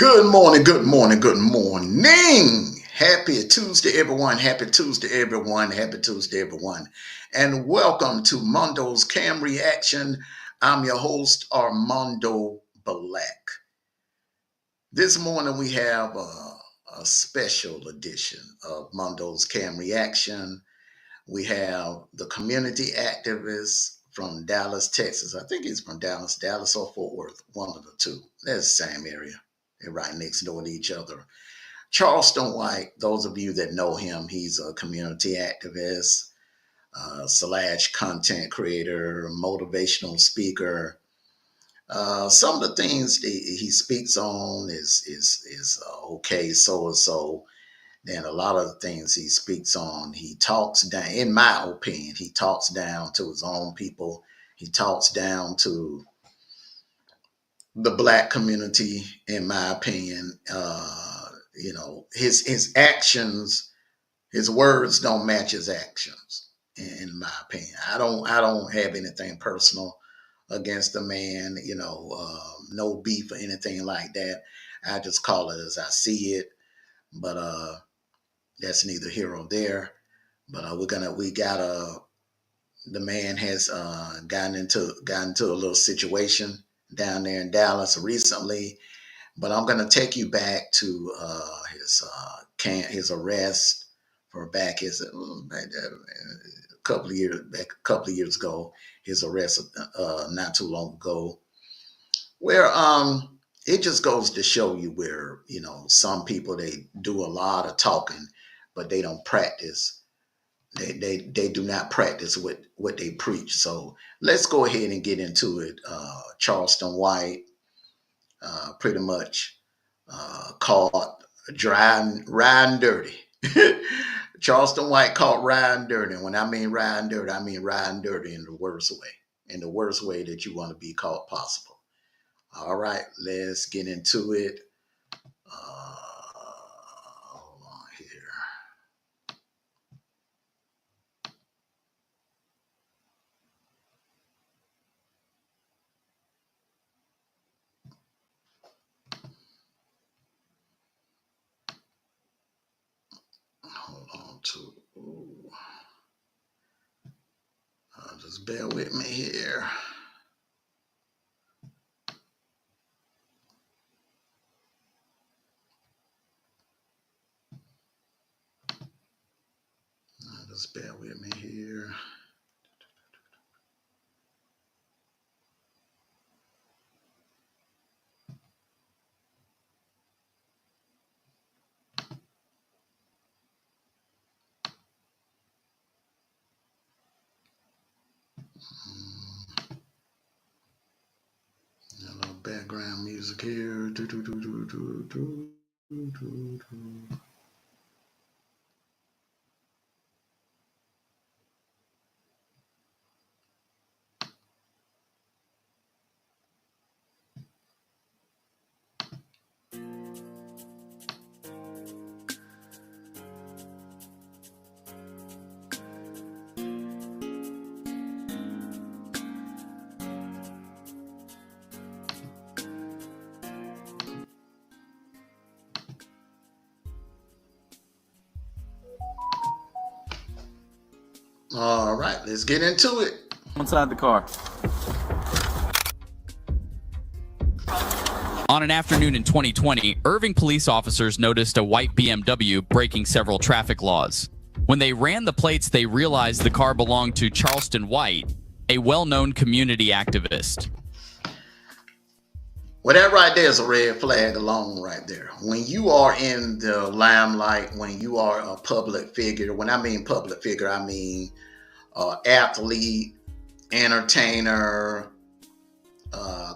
Good morning, good morning, good morning. Happy Tuesday, everyone. Happy Tuesday, everyone. Happy Tuesday, everyone. And welcome to Mondo's Cam Reaction. I'm your host, Armando Black. This morning we have a special edition of Mondo's Cam Reaction. We have the community activist from Dallas, Texas. I think he's from Dallas or Fort Worth, one of the two. They're the same area. They're right next door to each other. Charleston White, those of you that know him, he's a community activist, slash content creator, motivational speaker. Some of the things that he speaks on is okay, so and so. Then a lot of the things he speaks on, he talks down. In my opinion, he talks down to his own people. He talks down to the black community, in my opinion. His actions, his words don't match his actions. In my opinion, I don't have anything personal against the man. No beef or anything like that. I just call it as I see it. But that's neither here or there. But the man has gotten into a little situation down there in Dallas recently. But I'm gonna take you back to his arrest for a couple of years ago. His arrest not too long ago, where it just goes to show you where some people, they do a lot of talking, but they don't practice. They do not practice what they preach. So let's go ahead and get into it. Charleston White pretty much caught riding dirty. Charleston White caught riding dirty. And when I mean riding dirty, I mean riding dirty in the worst way that you want to be caught possible. All right, let's get into it. Hold on here. Hold on to. Just bear with me here. Just bear with me here. A little background music here. All right, let's get into it. Inside the car. On an afternoon in 2020, Irving police officers noticed a white BMW breaking several traffic laws. When they ran the plates, they realized the car belonged to Charleston White, a well-known community activist. Well, that right there is a red flag alone right there. When you are in the limelight, when you are a public figure, when I mean public figure, I mean athlete, entertainer,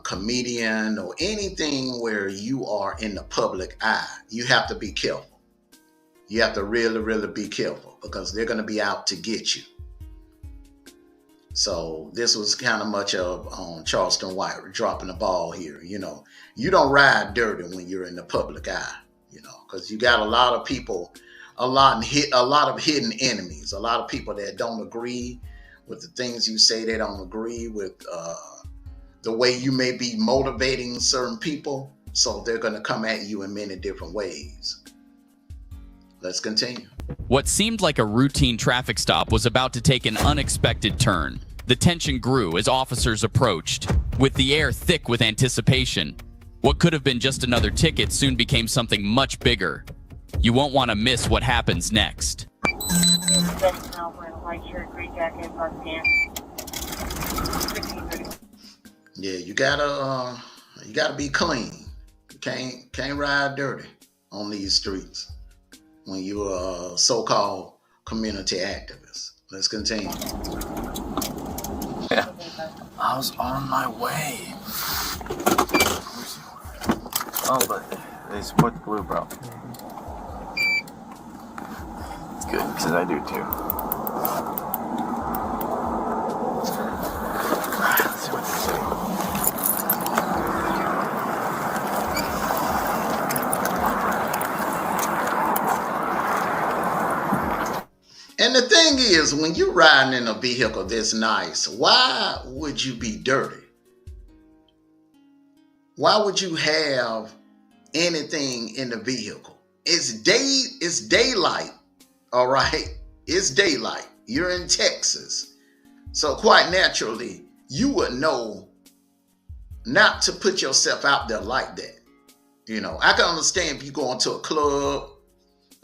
comedian, or anything where you are in the public eye, you have to be careful. You have to really, really be careful because they're going to be out to get you. So this was kind of much of on Charleston White dropping the ball here. You don't ride dirty when you're in the public eye, because you got a lot of people, a lot of hidden enemies, a lot of people that don't agree with the things you say. They don't agree with the way you may be motivating certain people. So they're going to come at you in many different ways. Let's continue. What seemed like a routine traffic stop was about to take an unexpected turn. The tension grew as officers approached, with the air thick with anticipation. What could have been just another ticket soon became something much bigger. You won't want to miss what happens next. Yeah, you gotta be clean. You can't ride dirty on these streets when you're a so-called community activist. Let's continue. Yeah, I was on my way. Oh, but they support the blue, bro. It's good, because I do too. Let's see what they say. And the thing is, when you're riding in a vehicle this nice, why would you be dirty? Why would you have anything in the vehicle? It's daylight, all right? It's daylight. You're in Texas. So quite naturally, you would know not to put yourself out there like that. You know, I can understand if you go into a club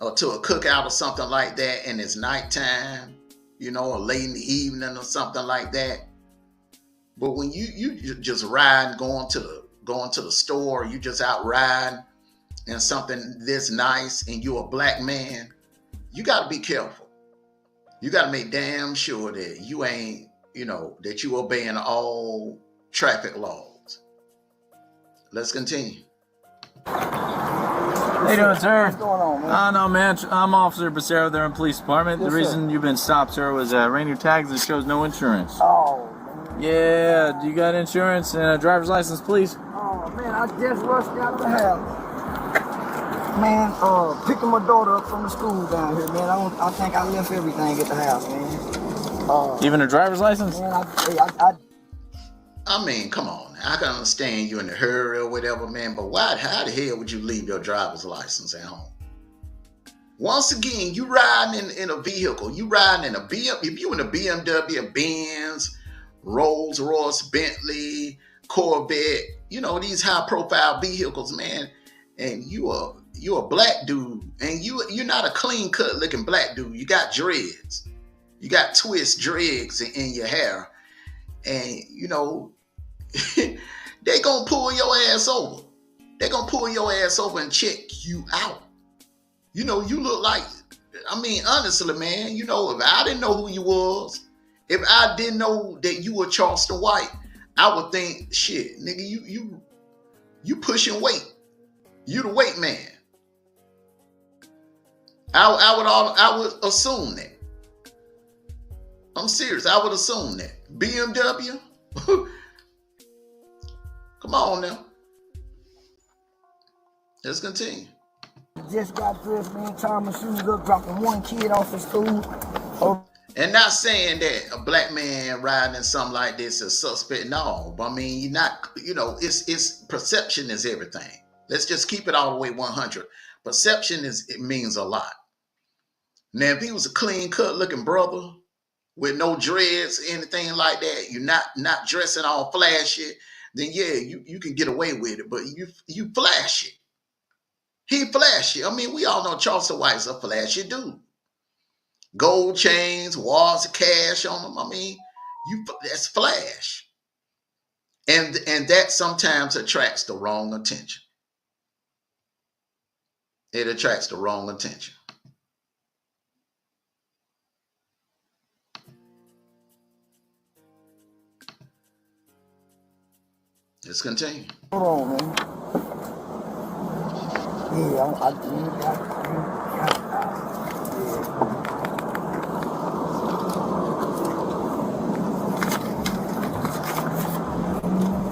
or to a cookout or something like that and it's nighttime, you know, or late in the evening or something like that. But when you just ride, going to the store, you just out riding and something this nice and you're a black man, you got to be careful. You got to make damn sure that you ain't, you know, that you obeying all traffic laws. Let's continue. How you doing, sir? What's going on, man? No, man. I'm Officer Becerra there in Police Department. Yes, the reason you've been stopped, sir, was ran your tags that shows no insurance. Oh, man. Yeah, do you got insurance and a driver's license, please? Oh, man, I just rushed out of the house. Man, picking my daughter up from the school down here, man. I think I left everything at the house, man. Even a driver's license? Man, I mean, come on. I can understand you in a hurry or whatever, man, but how the hell would you leave your driver's license at home? Once again, you riding in a vehicle. You riding in a if you in a BMW, Benz, Rolls Royce, Bentley, Corvette, you know, these high profile vehicles, man, and you're a black dude, and you're not a clean cut looking black dude. You got dreads. You got twist dreads in your hair. And, you know, they gonna pull your ass over. They gonna pull your ass over and check you out. You know, you look like, I mean, honestly, man, you know, if I didn't know who you was, if I didn't know that you were Charleston White, I would think, shit, nigga, you pushing weight. You the weight man. I would assume that. I'm serious. I would assume that. BMW? Come on now. Let's continue. just got dressed, man, tying my shoes up, dropping one kid off at school. Oh. And not saying that a black man riding in something like this is suspect. No, but I mean, you're not, you know, it's perception is everything. Let's just keep it all the way 100. Perception it means a lot. Now, if he was a clean cut looking brother with no dreads, anything like that, you're not dressing all flashy, then yeah, you can get away with it. But you flashy. He flashy. I mean, we all know Charleston White's a flashy dude. Gold chains, wads of cash on them. I mean, that's flash. And that sometimes attracts the wrong attention. It attracts the wrong attention. Let's continue. Hold on, man. Yeah, I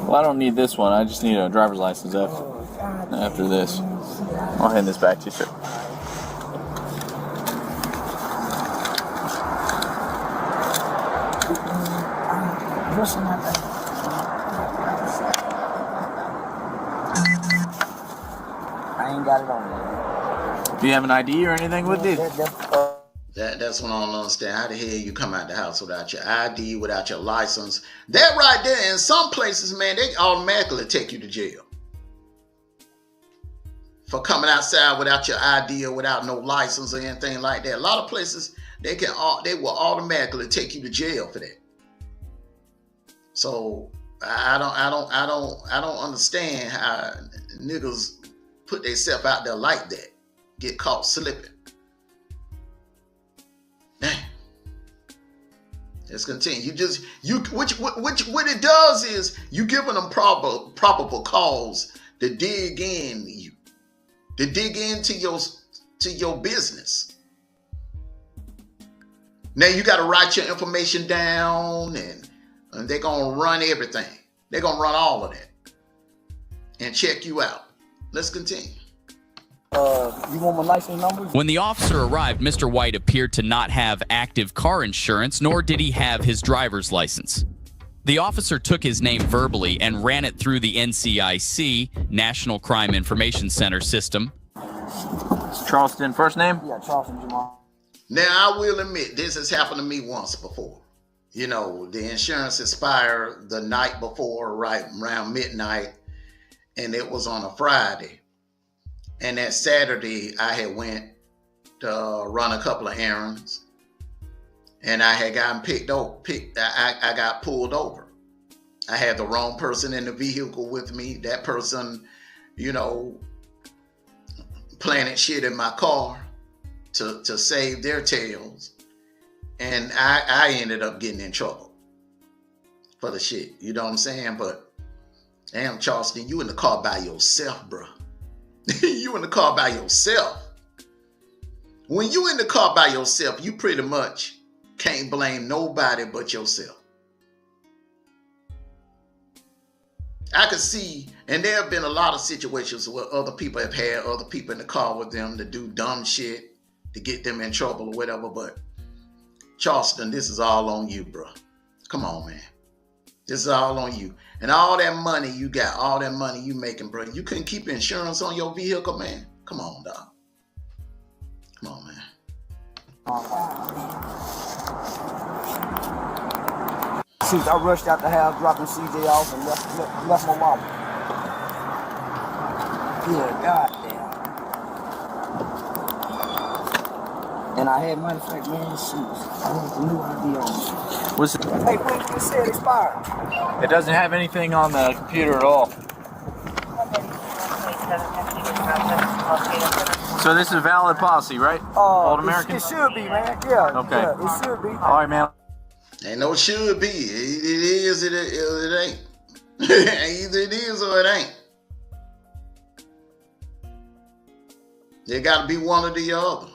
Well, I don't need this one. I just need a driver's license after this. I'll hand this back to you, sir. got it on me. Do you have an ID or anything with you? That's what I don't understand. How the hell you come out the house without your ID, without your license? That right there, in some places, man, they automatically take you to jail for coming outside without your ID or without no license or anything like that. A lot of places they will automatically take you to jail for that. So I don't understand how niggas put themselves out there like that, get caught slipping. Damn. Let's continue. What it does is you giving them probable cause to dig in you, to dig into your business. Now you got to write your information down, and they're gonna run everything. They're gonna run all of that and check you out. Let's continue. You want my license numbers? When the officer arrived, Mr. White appeared to not have active car insurance, nor did he have his driver's license. The officer took his name verbally and ran it through the NCIC, National Crime Information Center system. Charleston, first name? Yeah, Charleston Jamal. Now, I will admit, this has happened to me once before. You know, the insurance expired the night before, right around midnight, and it was on a Friday. And that Saturday, I had went to run a couple of errands, and I had gotten I got pulled over. I had the wrong person in the vehicle with me. That person, you know, planted shit in my car to save their tails. And I ended up getting in trouble for the shit. You know what I'm saying? But damn, Charleston, you in the car by yourself, bro. You in the car by yourself. When you in the car by yourself, you pretty much can't blame nobody but yourself. I could see, and there have been a lot of situations where other people have had other people in the car with them to do dumb shit to get them in trouble or whatever, but Charleston, this is all on you, bro. Come on, man. This is all on you. And all that money you got, all that money you making, bro, you couldn't keep insurance on your vehicle, man? Come on, dog. Come on, man. Shoot, I rushed out the house, dropping CJ off, and left my mama. Yeah, goddamn. And I had money for man shoes. I want the new ID on me. What's it? Hey, when you said it expired? It doesn't have anything on the computer at all. So this is a valid policy, right? Old American? It should be, man. Yeah. Okay. Yeah, it should be. All right, man. Ain't no should be. It is, it ain't. Either it is or it ain't. There got to be one or the other.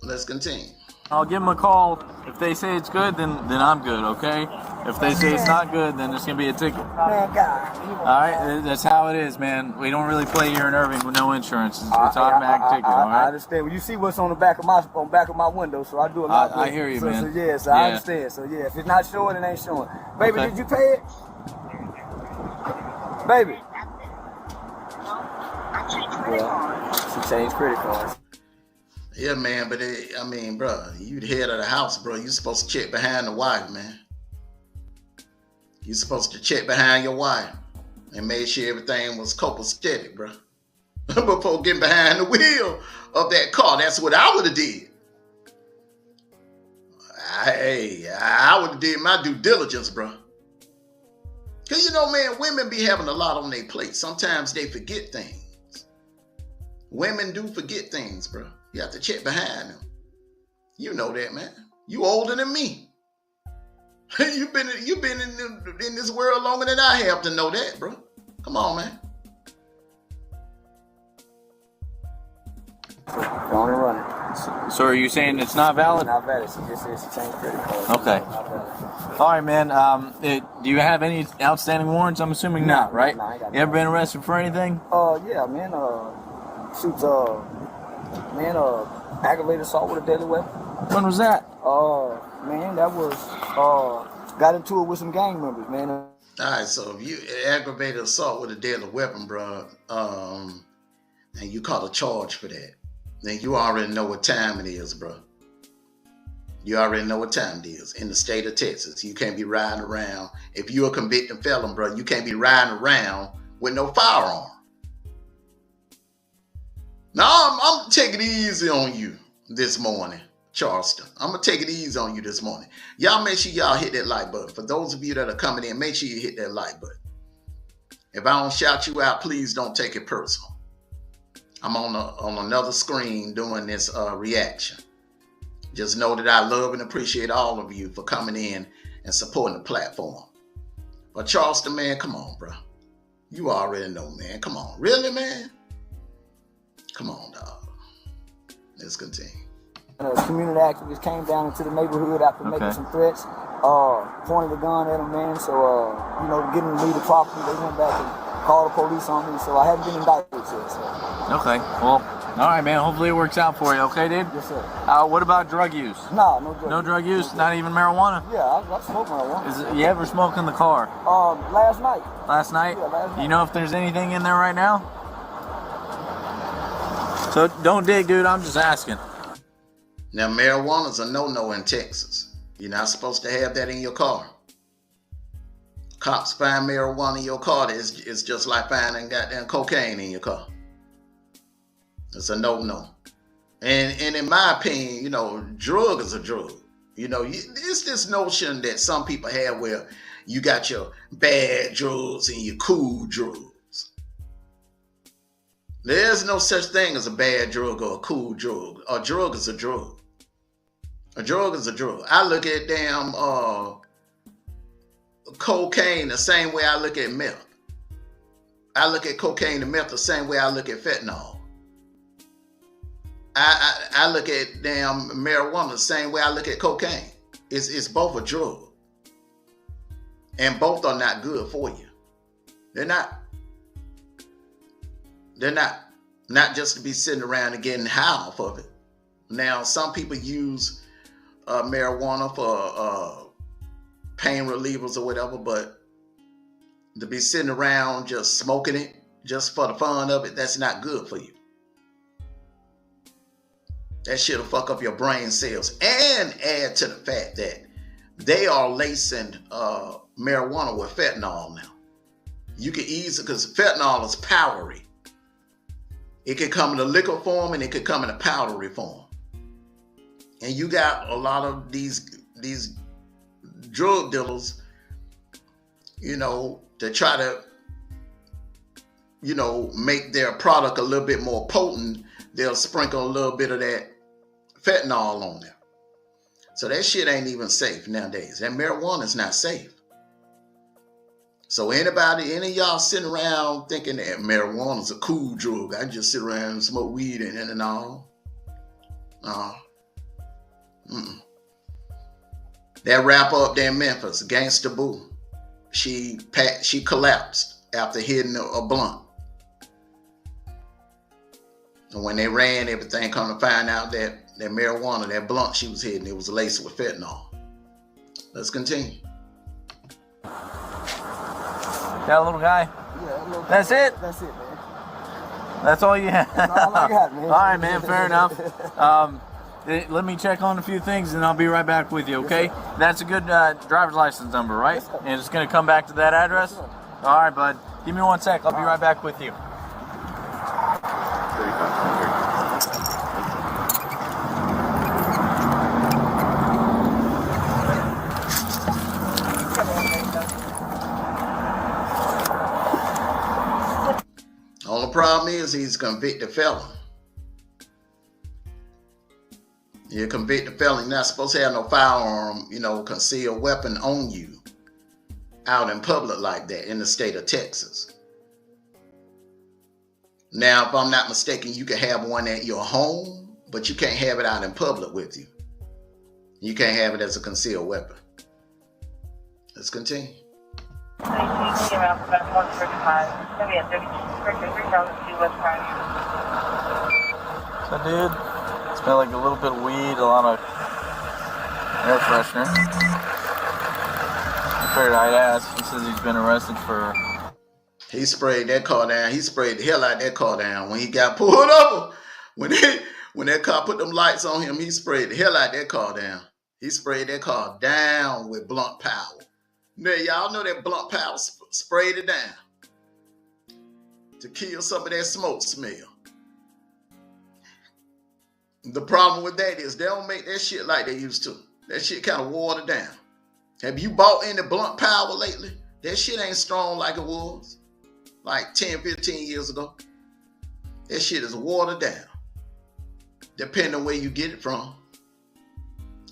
Let's continue. I'll give them a call. If they say it's good, then I'm good, okay? If they say it's not good, then it's going to be a ticket. Man, God. All right? That's how it is, man. We don't really play here in Irving with no insurance. It's automatic ticket, all right? I understand. Well, you see what's on the back of my window, so I do a lot. I hear you, man. So, yeah, so I understand. So, yeah, if it's not showing, it ain't showing. Baby, Okay. did you pay it? Baby. Yeah, she changed credit cards. Yeah, man, but bro, you the head of the house, bro. You supposed to check behind the wife, man. You supposed to check behind your wife and make sure everything was copacetic, bro. Before getting behind the wheel of that car. That's what I would have did. I would have did my due diligence, bro. Because, you know, man, women be having a lot on their plate. Sometimes they forget things. Women do forget things, bro. You have to check behind them. You know that, man. You older than me. You've been in this world longer than I have to know that, bro. Come on, man. Going and running. So are you saying it's not valid? Not valid. She just said she changed credit cards. Okay. All right, man. Do you have any outstanding warrants? I'm assuming not, right? No, I ain't got You ever been arrested for anything? Yeah, man. Aggravated assault with a deadly weapon. When was that? Man, that was got into it with some gang members, man. All right, so if you aggravated assault with a deadly weapon, bro, and you caught a charge for that, then you already know what time it is, bro. You already know what time it is in the state of Texas. You can't be riding around. If you're a convicted felon, bro, you can't be riding around with no firearm. Now, I'm taking it easy on you this morning, Charleston. I'm going to take it easy on you this morning. Y'all make sure y'all hit that like button. For those of you that are coming in, make sure you hit that like button. If I don't shout you out, please don't take it personal. I'm on another screen doing this reaction. Just know that I love and appreciate all of you for coming in and supporting the platform. But Charleston, man, come on, bro. You already know, man. Come on. Really, man? Come on, dog. Let's continue. A community activist came down into the neighborhood after making some threats, pointed a gun at him, man. So, to get him to leave the property, they went back and called the police on me. So I haven't been indicted yet, so. Okay, well, all right, man. Hopefully it works out for you, okay, dude? Yes, sir. What about drug use? Nah, no drug use. No drug use? Not even marijuana? Yeah, I smoke marijuana. You ever smoke in the car? Last night. Last night? Yeah, last night. You know if there's anything in there right now? So don't dig, dude. I'm just asking. Now, marijuana's a no-no in Texas. You're not supposed to have that in your car. Cops find marijuana in your car, it's just like finding goddamn cocaine in your car. It's a no-no. And in my opinion, drug is a drug. It's this notion that some people have where you got your bad drugs and your cool drugs. There's no such thing as a bad drug or a cool drug. A drug is a drug. A drug is a drug. I look at damn cocaine the same way I look at meth. I look at cocaine and meth the same way I look at fentanyl. I look at damn marijuana the same way I look at cocaine. It's both a drug. And both are not good for you. They're not. They're not. Not just to be sitting around and getting high off of it. Now, some people use marijuana for pain relievers or whatever, but to be sitting around just smoking it just for the fun of it, that's not good for you. That shit'll fuck up your brain cells and add to the fact that they are lacing marijuana with fentanyl now. You can easily, because fentanyl is powdery. It can come in a liquid form and it can come in a powdery form. And you got a lot of these drug dealers, to try to, make their product a little bit more potent. They'll sprinkle a little bit of that fentanyl on there. So that shit ain't even safe nowadays. That marijuana is not safe. So any of y'all sitting around thinking that marijuana is a cool drug, I just sit around and smoke weed and all. That rapper up there in Memphis, Gangsta Boo, she collapsed after hitting a blunt. And when they ran everything, come to find out that marijuana, that blunt she was hitting, it was laced with fentanyl. Let's continue. That little guy? Yeah, little guy. That's it? That's it, man. That's all you have? That's all I got, man. All right, man, fair enough. Let me check on a few things and I'll be right back with you, okay? Yes, that's a good driver's license number, right? Yes, and it's going to come back to that address? Yes, all right, bud. Give me 1 sec. I'll be right back with you. Only problem is he's a convicted felon. You're a convicted felon. You're not supposed to have no firearm, concealed weapon on you out in public like that in the state of Texas. Now, if I'm not mistaken, you can have one at your home, but you can't have it out in public with you. You can't have it as a concealed weapon. Let's continue. So, dude, smell like a little bit of weed, a lot of air freshener. Afraid I'd ask. He says he's been arrested for. He sprayed that car down. He sprayed the hell out of that car down when he got pulled over. When that car put them lights on him, he sprayed the hell out of that car down. He sprayed that car down with blunt powder. Now, y'all know that blunt powder sprayed it down to kill some of that smoke smell. The problem with that is they don't make that shit like they used to. That shit kind of watered down. Have you bought any blunt powder lately? That shit ain't strong like it was like 10, 15 years ago. That shit is watered down. Depending on where you get it from.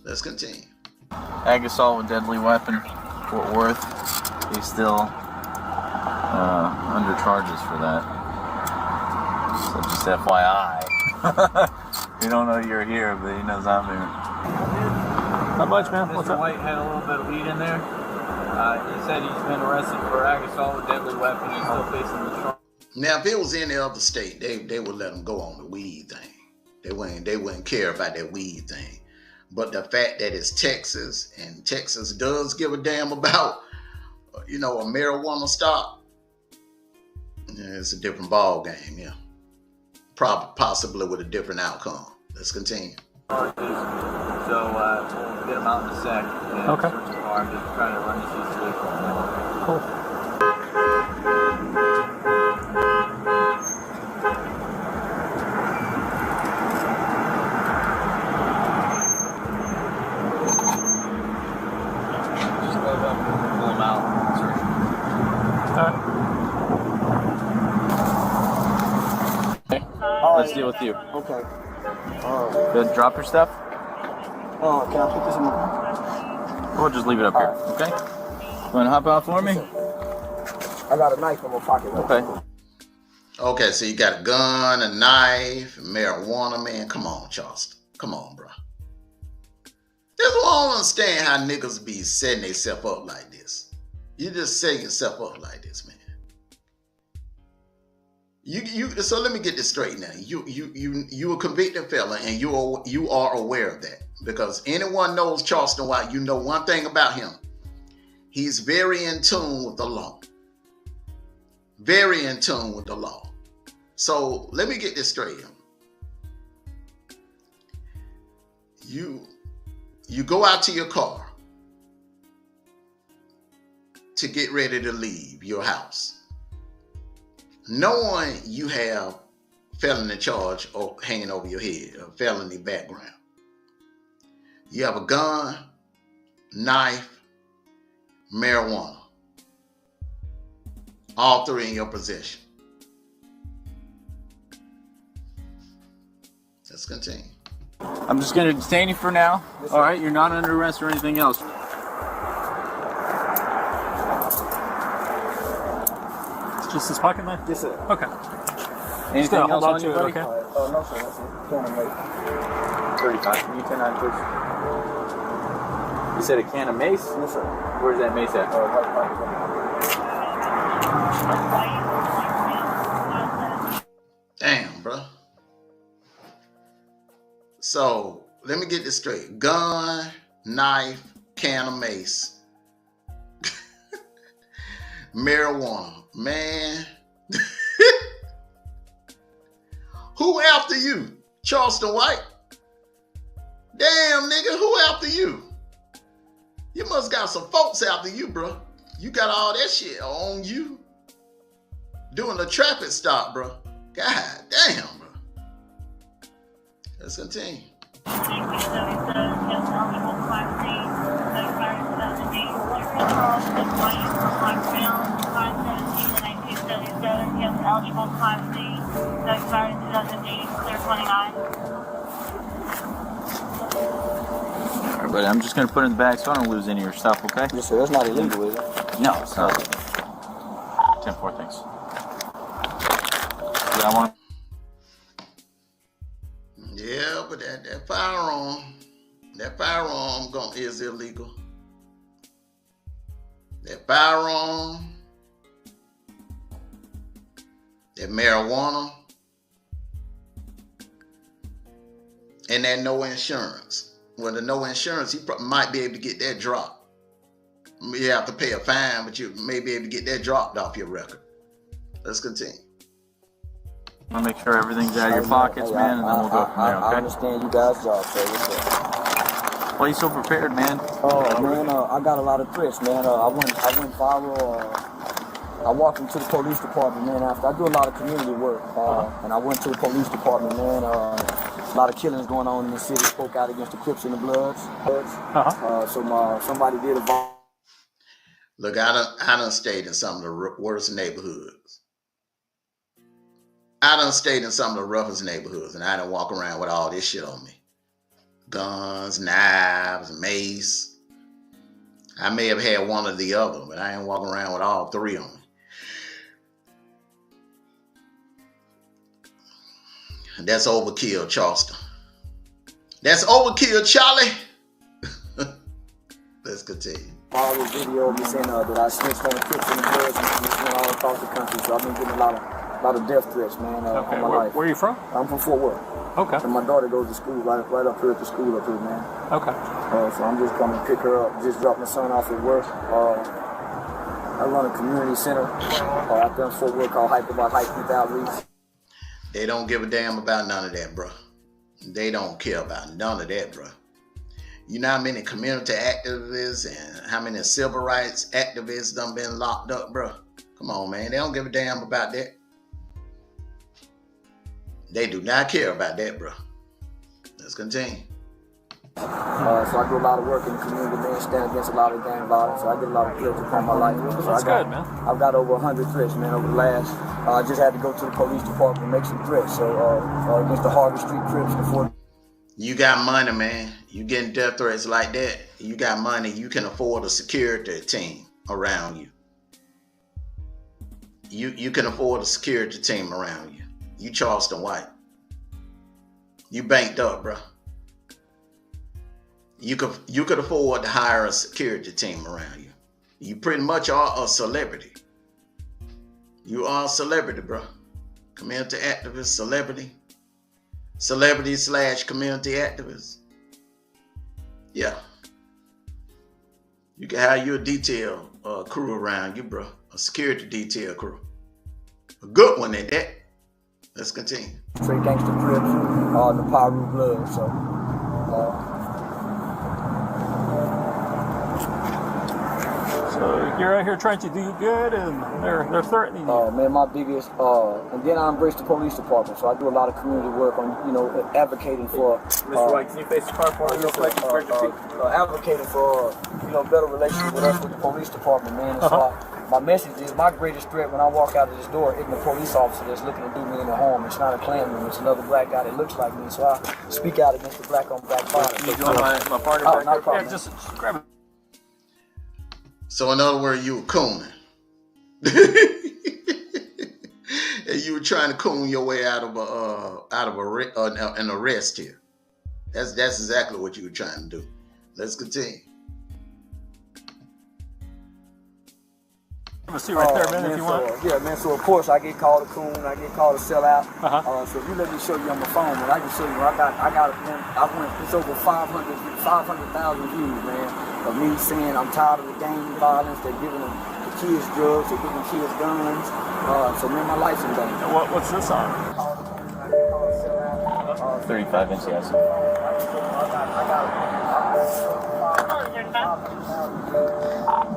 Let's continue. Ag assault with deadly weapon, Fort Worth. He's still under charges for that. So just FYI. He don't know you're here, but he knows I'm here. Not much, man. What's up? Mr. White had a little bit of weed in there. He said he's been arrested for ag assault with deadly weapon. He's still facing the charge. Now, if it was any other state, they would let him go on the weed thing. They wouldn't care about that weed thing. But the fact that it's Texas, and Texas does give a damn about, a marijuana stop, it's a different ball game, yeah. Possibly with a different outcome. Let's continue. So we'll get him out in a sec. Okay. Search the car. I'm just trying to run this vehicle. Cool. Just go up and pull him out and search him. Let's deal with you. Okay. Good. Drop your stuff. Oh, can I put this in my... We'll just leave it up here. Okay. You want to hop out for me? I got a knife in my pocket. Okay. Okay, so you got a gun, a knife, marijuana, man. Come on, Charleston. Come on, bro. That's why I don't understand how niggas be setting themselves up like this. You just set yourself up like this, man. So let me get this straight now. You a convicted felon, and you are aware of that, because anyone knows Charleston White, you know one thing about him. He's very in tune with the law. Very in tune with the law. So let me get this straight. You go out to your car to get ready to leave your house, knowing you have felony charge or hanging over your head, a felony background. You have a gun, knife, marijuana, all three in your possession. Let's continue. I'm just going to detain you for now. All right, you're not under arrest or anything else. Just his pocket knife? Yes, sir. Okay. Anything hold else on on to you, it, buddy? okay? No, sir, that's it. Can of mace. 35. Can you 10-9, please? You said a can of mace? Yes, sir. Where's that mace at? Right pocket. Damn, bro. So let me get this straight. Gun, knife, can of mace, marijuana. Man. Who after you? Charleston White? Damn, nigga, who after you? You must got some folks after you, bro. You got all that shit on you. Doing a traffic stop, bro. God damn, bro. Let's continue. Eligible Class C, that expired in 2008, clear 29. All right, buddy, I'm just going to put it in the bag so I don't lose any of your stuff, okay? Yes, sir. That's not illegal, is it? No, it's not. 10-4, thanks. Yeah, I want. Yeah, but that firearm is illegal. That firearm, that marijuana, and that no insurance. Well, the no insurance, he might be able to get that drop. You have to pay a fine, but you may be able to get that dropped off your record. Let's continue. I want to make sure everything's out of your pockets, man, and then we'll go from there, okay? I understand you guys' job, sir. Why you so prepared, man? Oh, man, I got a lot of threats, man. I went viral. I walked into the police department, man, after. I do a lot of community work, and I went to the police department, man. A lot of killings going on in the city, spoke out against the Crips and the Bloods. Somebody did a... Look, I done stayed in some of the worst neighborhoods. I done stayed in some of the roughest neighborhoods, and I done walk around with all this shit on me. Guns, knives, mace. I may have had one or the other, but I ain't walking around with all three on me. That's overkill, Charleston. That's overkill, Charlie. Let's continue. Viral video of me saying that I snitched on the Crips and the Bloods and all across the country, so I've been getting a lot of death threats, man, Okay, on my life. where are you from? I'm from Fort Worth. Okay. And my daughter goes to school right up here at the school up here, man. Okay. So I'm just coming to pick her up, just drop my son off at work. I run a community center out there in Fort Worth called Hype Youth Outreach. They don't give a damn about none of that, bro. They don't care about none of that, bro. You know how many community activists and how many civil rights activists done been locked up, bro? Come on, man. They don't give a damn about that. They do not care about that, bro. Let's continue. So I do a lot of work in the community, man, stand against a lot of gang violence. So I get a lot of threats upon my life. So That's good, man. I've got over 100 threats, man, over the last. I just had to go to the police department and make some threats. So against the Harvey Street Crips before. You got money, man. You getting death threats like that. You got money. You can afford a security team around you. You can afford a security team around you. You Charleston White. You banked up, bro. You could afford to hire a security team around you. You pretty much are a celebrity. You are a celebrity, bro. Community activist, celebrity/community activist. Yeah. You can hire you a detail crew around you, bro. A security detail crew. A good one at that. Let's continue. Straight gangster Crips, the Pyru Blood. So you're out here trying to do good, and they're threatening you. Man, my biggest, and then I embrace the police department. So I do a lot of community work on, advocating for. Mr. White, can you face the car for me real quick? Advocating for, better relations with us with the police department, man. And so my message is my greatest threat when I walk out of this door isn't a police officer that's looking to do me in the harm. It's not a Klansman. It's another black guy that looks like me. So I speak out against the black on black violence. You join my party Oh, back no there? problem. Yeah, just grab it. So in other words, you were cooning. And you were trying to coon your way out of an arrest here. That's exactly what you were trying to do. Let's continue. I'm gonna see right there, man, if you want. Yeah, man. So of course I get called a coon. I get called a sellout. So if you let me show you on my phone, man, I can show you. It's over 500,000 views, man, of me saying I'm tired of the gang violence. They're giving the kids drugs. They're giving kids guns. So man, my life's in danger. What's this on? 35 inch, yes.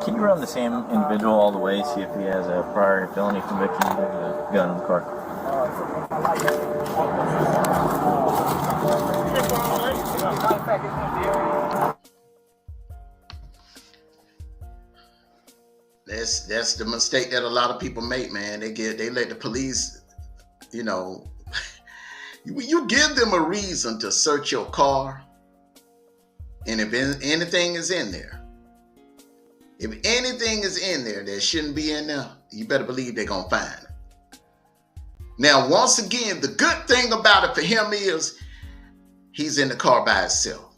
Can you run the same individual all the way, see if he has a prior felony conviction with a gun in the car? That's the mistake that a lot of people make, man. They let the police, you give them a reason to search your car, and if anything is in there, that shouldn't be in there, you better believe they're gonna find it. Now, once again, the good thing about it for him is he's in the car by himself.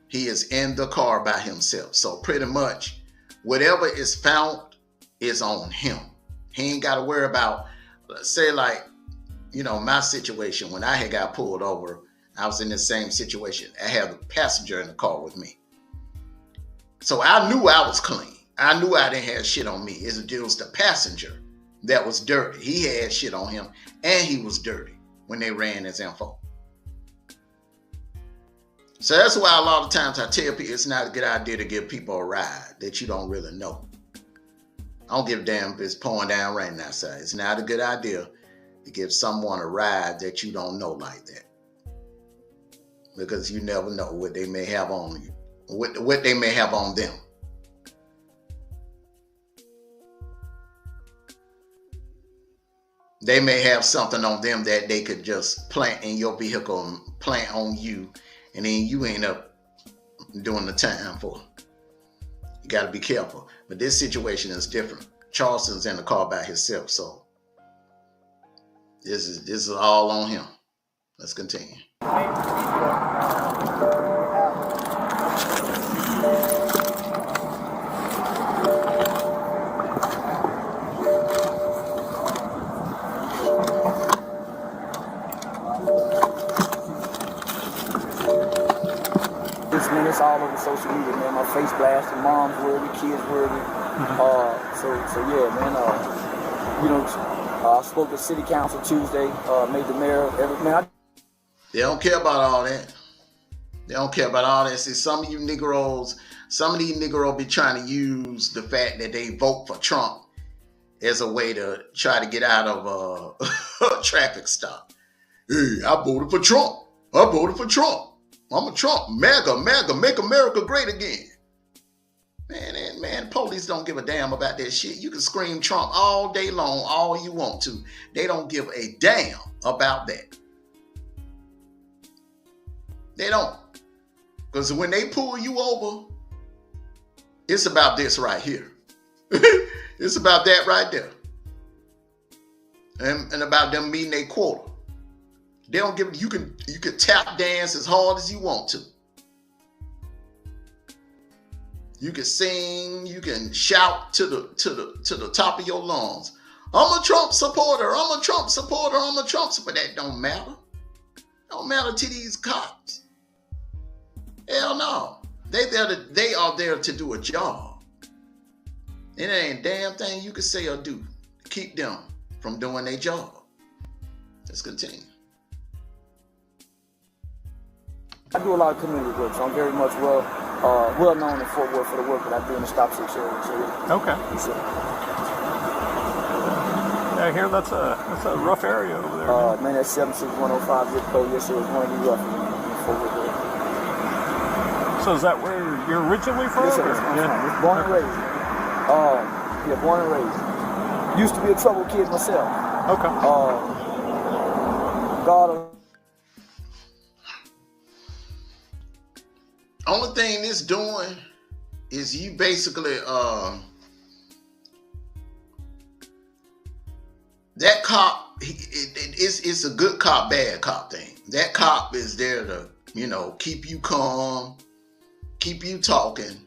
He is in the car by himself. So pretty much whatever is found is on him. He ain't got to worry about, say like, my situation when I had got pulled over, I was in the same situation. I had a passenger in the car with me. So I knew I was clean. I knew I didn't have shit on me. It was the passenger that was dirty. He had shit on him, and he was dirty when they ran his info. So that's why a lot of times I tell people it's not a good idea to give people a ride that you don't really know. I don't give a damn if it's pouring down raining outside. It's not a good idea to give someone a ride that you don't know like that. Because you never know what they may have on you, what they may have on them. They may have something on them that they could just plant in your vehicle and plant on you, and then you end up doing the time for it. You got to be careful. But this situation is different. Charleston's in the car by himself, so this is all on him. Let's continue. Man, it's all over social media, man. My face blasted, mom's worried, kids worried. So yeah, man. I spoke at City Council Tuesday. Made the mayor. They don't care about all that. They don't care about all that. See, some of these Negroes be trying to use the fact that they vote for Trump as a way to try to get out of a traffic stop. Hey, I voted for Trump. I voted for Trump. I'm a Trump, MAGA, make America great again. Man, police don't give a damn about that shit. You can scream Trump all day long, all you want to. They don't give a damn about that. They don't. Because when they pull you over, it's about this right here. It's about that right there. And about them meeting their quota. They don't give you can tap dance as hard as you want to. You can sing, you can shout to the top of your lungs. I'm a Trump supporter, I'm a Trump supporter, I'm a Trump supporter. That don't matter. Don't matter to these cops. Hell no. They are there to do a job. And there ain't a damn thing you can say or do to keep them from doing their job. Let's continue. I do a lot of community work, so I'm very much well known in Fort Worth for the work that I do in the Stop 6 area. So, yeah. Okay. Yeah, I hear that's a rough area over there. Man, that's 76105 zip code. Yes, sir. It's one of the rough in Fort Worth. So is that where you're originally from? Yes, sir. Yeah. Born and raised. Yeah, born and raised. Used to be a troubled kid myself. Okay. Only thing this doing is you basically that cop it's a good cop, bad cop thing. That cop is there to, keep you calm, keep you talking.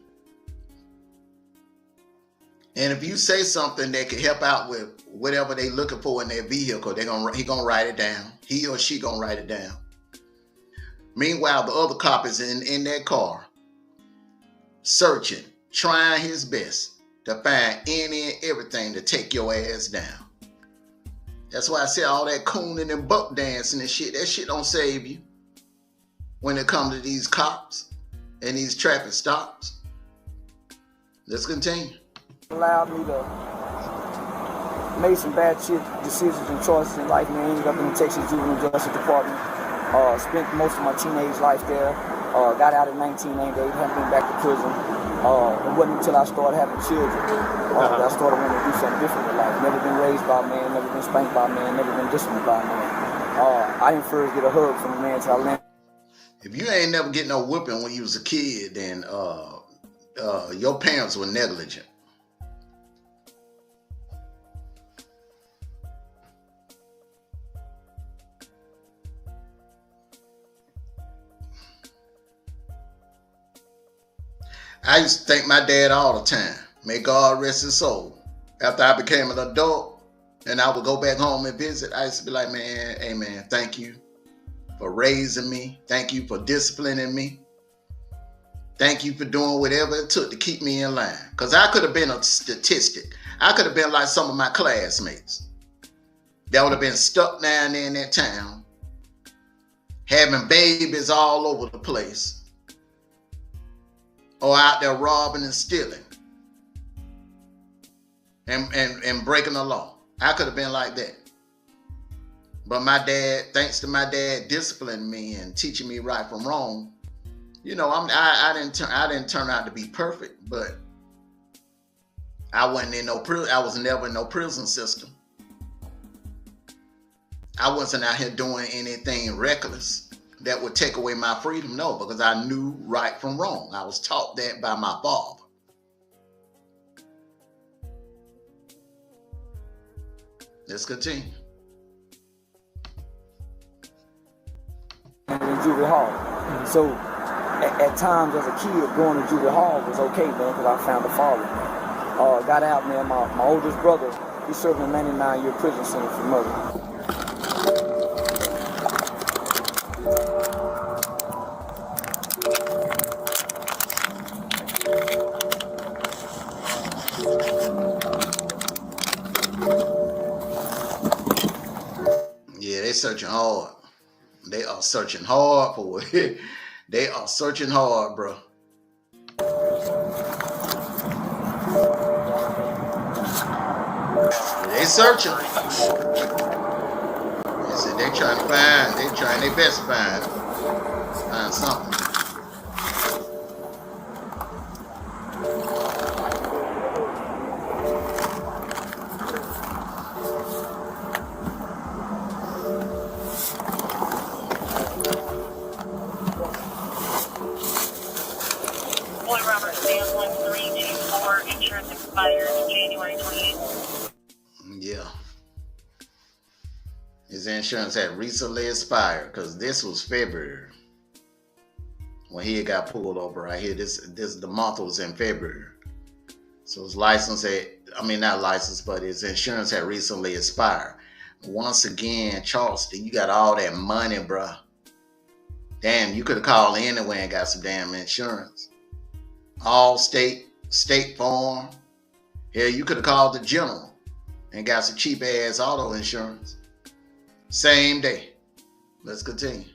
And if you say something that can help out with whatever they looking for in their vehicle, he gonna write it down. He or she gonna write it down. Meanwhile, the other cop is in that car, searching, trying his best to find any and everything to take your ass down. That's why I say all that cooning and buck dancing and shit, that shit don't save you when it comes to these cops and these traffic stops. Let's continue. Allowed me to make some bad shit decisions and choices in life, man. Ended up in the Texas Juvenile Justice Department. Spent most of my teenage life there. Got out in 1998, haven't been back to prison. It wasn't until I started having children that I started wanting to do something different in life. Never been raised by a man, never been spanked by a man, never been disciplined by a man. I didn't first get a hug from a man until I landed. If you ain't never get no whipping when you was a kid, then your parents were negligent. I used to thank my dad all the time. May God rest his soul. After I became an adult and I would go back home and visit, I used to be like, man, hey man, thank you for raising me. Thank you for disciplining me. Thank you for doing whatever it took to keep me in line. Because I could have been a statistic. I could have been like some of my classmates that would have been stuck down there in that town, having babies all over the place, or out there robbing and stealing and breaking the law. I could have been like that. But my dad, thanks to my dad disciplining me and teaching me right from wrong, you know, I didn't turn out to be perfect, but I wasn't in no prison. I was never in no prison system. I wasn't out here doing anything reckless that would take away my freedom. No, because I knew right from wrong. I was taught that by my father. Let's continue. In juvie hall. So at times as a kid, going to juvie hall was okay, man, because I found a father. Got out, man. My oldest brother, he served a 99-year prison sentence for murder. Yeah, they searching hard. They are searching hard for it. They are searching hard, bro. They searching. They said they trying to find. They trying their best to find something. Boy Robert Sam 1324, insurance expires January 28th. Yeah. His insurance had recently expired because this was February when he got pulled over right here. The month was in February. So his license not license, but his insurance had recently expired. Once again, Charleston, you got all that money, bruh. Damn, you could have called anywhere and got some damn insurance. All state farm. Hell, you could have called the general and got some cheap ass auto insurance. Same day. Let's continue.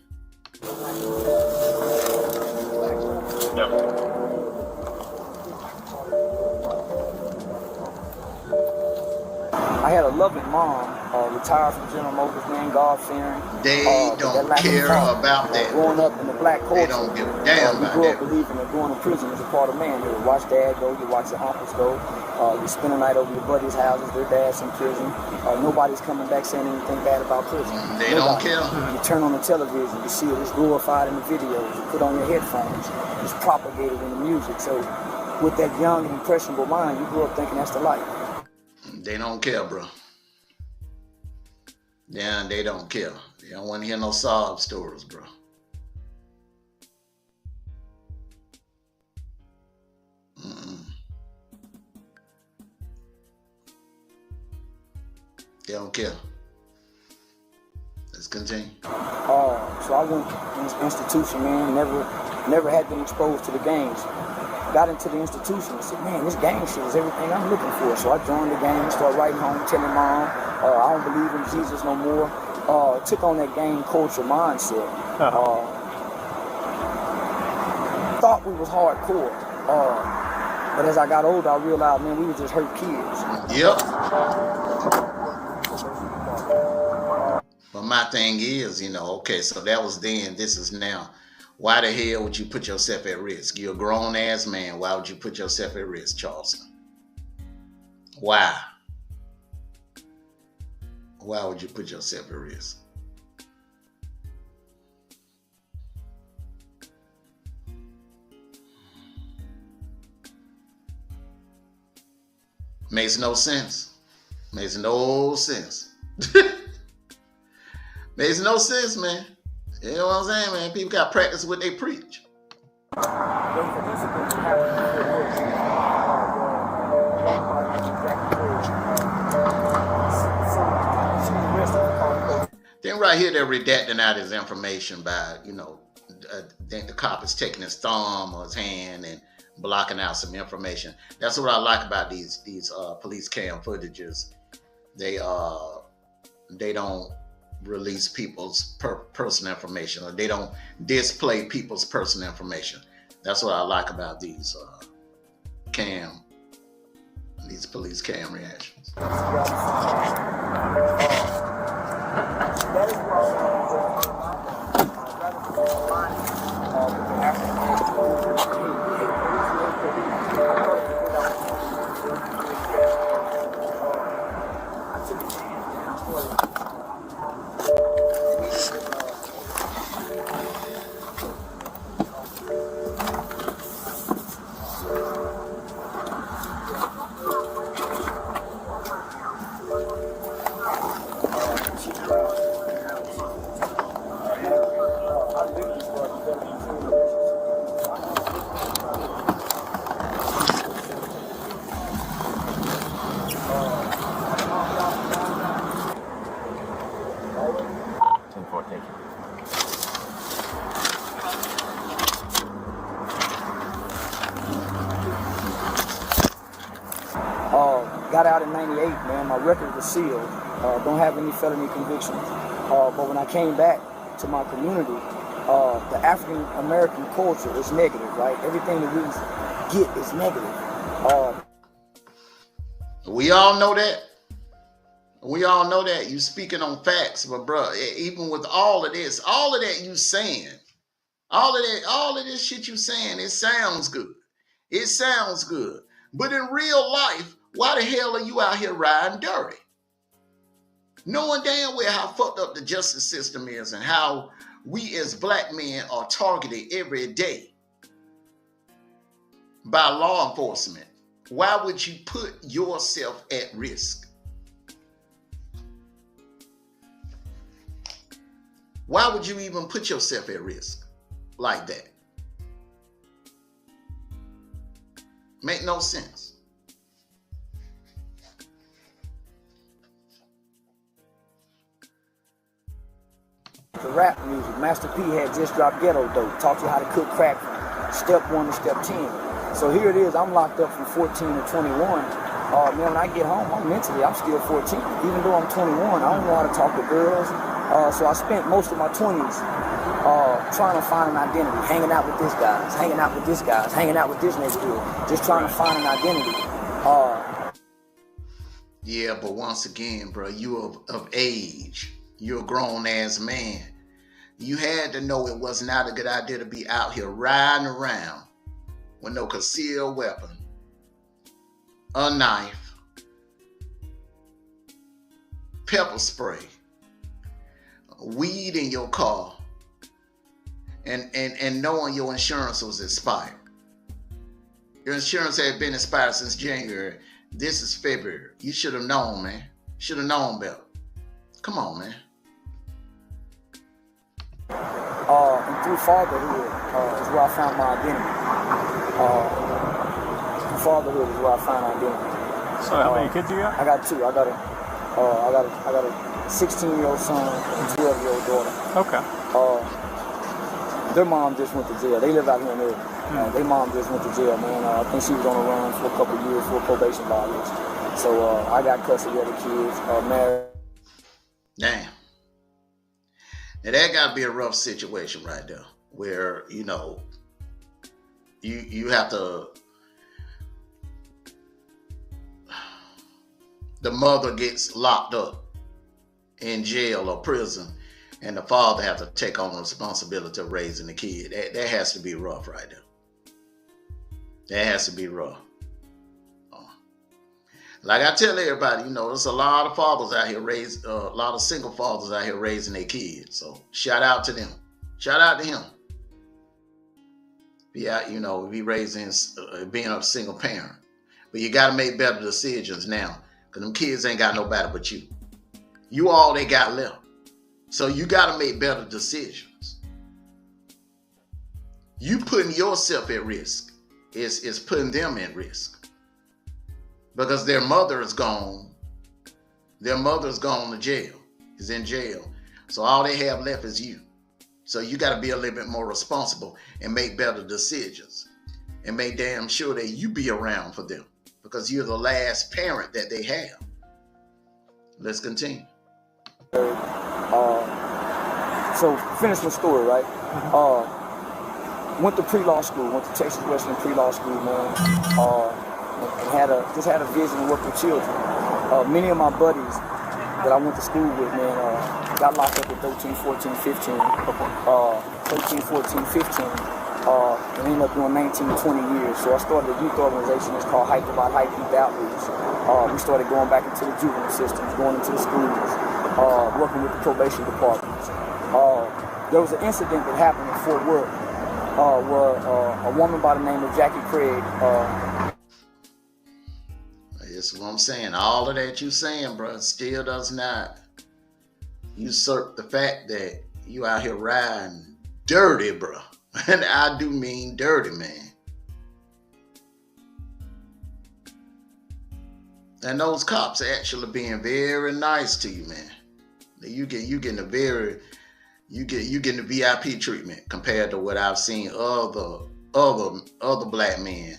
I had a loving mom, retired from General Motors, man, God-fearing. They don't care about that. Growing up in the black culture, They don't give a damn you about grew up that. believing that going to prison is a part of manhood. You watch dad go, you watch your uncles go, you spend a night over your buddies' houses, their dad's in prison. Nobody's coming back saying anything bad about prison. They don't care. You turn on the television, you see it, it's glorified in the videos, you put on your headphones, it's propagated in the music. So with that young and impressionable mind, you grew up thinking that's the life. They don't care, bro. Yeah, they don't care. They don't want to hear no sob stories, bro. They don't care. Let's continue. So I went to this institution, man, never had been exposed to the gangs. Got into the institution and said, man, this gang shit is everything I'm looking for. So I joined the gang, started writing home, telling mom, I don't believe in Jesus no more. Took on that gang culture mindset. Thought we was hardcore. But as I got older, I realized, man, we were just hurt kids. Yep. But my thing is, okay, so that was then, this is now. Why the hell would you put yourself at risk? You're a grown ass man. Why would you put yourself at risk, Charleston? Why? Why would you put yourself at risk? Makes no sense. Makes no sense. Makes no sense, man. You know what I'm saying, man? People got to practice what they preach. Then right here, they're redacting out his information by, think the cop is taking his thumb or his hand and blocking out some information. That's what I like about these police cam footages. They don't release people's personal information, or they don't display people's personal information. That's what I like about these police cam reactions. Got out in 98, man. My record was sealed. Don't have any felony convictions. But when I came back to my community, the African American culture is negative, right? Everything that we get is negative. We all know that. We all know that. You speaking on facts, but bro, even with all of that you saying, all of this shit you saying, it sounds good. It sounds good. But in real life, why the hell are you out here riding dirty? Knowing damn well how fucked up the justice system is and how we as black men are targeted every day by law enforcement. Why would you put yourself at risk? Why would you even put yourself at risk like that? Make no sense. The rap music, Master P had just dropped Ghetto Dope, taught you how to cook crack from step 1 to step 10. So here it is, I'm locked up from 14 to 21. Man, when I get home, I'm still 14. Even though I'm 21, I don't know how to talk to girls. So I spent most of my 20s trying to find an identity, hanging out with this guys, hanging out with this guys, hanging out with this neighborhood, just trying to find an identity. Yeah, but once again, bro, you of age. You're a grown-ass man. You had to know it was not a good idea to be out here riding around with no concealed weapon, a knife, pepper spray, weed in your car, and knowing your insurance was expired. Your insurance had been expired since January. This is February. You should have known, man. Should have known better. Come on, man. And through fatherhood is where I found my identity. Through fatherhood is where I found identity. So how many kids you got? I got 2. I got a 16-year-old son and a 12-year-old daughter. Okay. Their mom just went to jail. They live out here in Irving. Their mom just went to jail, man. I think she was on the run for a couple of years for probation violation. So I got custody of the kids, married. Damn. Now that gotta be a rough situation right there, where you have to. The mother gets locked up in jail or prison, and the father has to take on the responsibility of raising the kid. That has to be rough right there. That has to be rough. Like I tell everybody, there's a lot of fathers out here a lot of single fathers out here raising their kids. So shout out to them. Shout out to him. Yeah, be raising, being a single parent. But you got to make better decisions now, because them kids ain't got nobody but you. You all they got left. So you got to make better decisions. You putting yourself at risk is putting them at risk. Because their mother is gone. Their mother's gone to jail. Is in jail. So all they have left is you. So you got to be a little bit more responsible and make better decisions and make damn sure that you be around for them because you're the last parent that they have. Let's continue. So finish my story, right? Went to pre-law school, went to Texas Western pre-law school, man, and just had a vision to work with children. Many of my buddies that I went to school with, man, got locked up at 13, 14, 15, 13, 14, 15, and ended up doing 19, 20 years. So I started a youth organization. It's called Hype About Hype Youth Outreach. We started going back into the juvenile systems, going into the schools, working with the probation departments. There was an incident that happened in Fort Worth where a woman by the name of Jackie Craig. That's what I'm saying. All of that you saying, bro, still does not usurp the fact that you out here riding dirty, bro. And I do mean dirty, man. And those cops are actually being very nice to you, man. You getting the VIP treatment compared to what I've seen other black men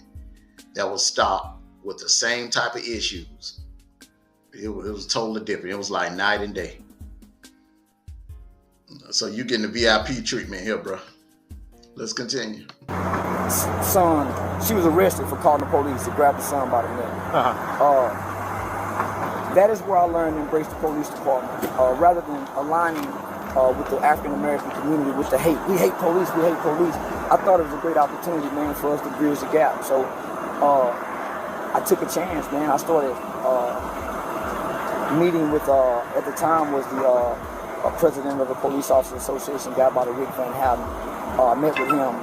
that was stopped with the same type of issues. It was totally different. It was like night and day. So you getting the VIP treatment here, bro. Let's continue. Son, she was arrested for calling the police to grab the son by the neck. That is where I learned to embrace the police department. Rather than aligning with the African-American community with the hate. We hate police, we hate police. I thought it was a great opportunity, man, for us to bridge the gap. So I took a chance, man. I started meeting with, at the time was the president of the Police Officers Association, a guy by the Rick Van Houten. I met with him.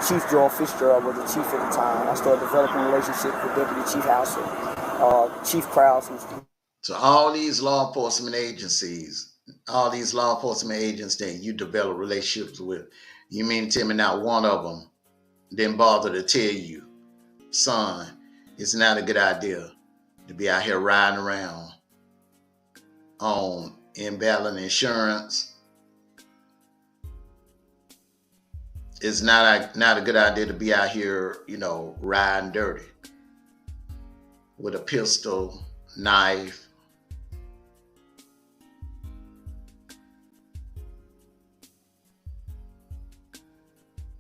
Chief Joel Fitzgerald was the chief at the time. I started developing relationships with Deputy Chief Hauser, Chief Krause. So all these law enforcement agencies, all these law enforcement agents that you develop relationships with, you mean to tell me not one of them didn't bother to tell you, son, it's not a good idea to be out here riding around on invalid insurance. It's not a good idea to be out here, riding dirty with a pistol, knife.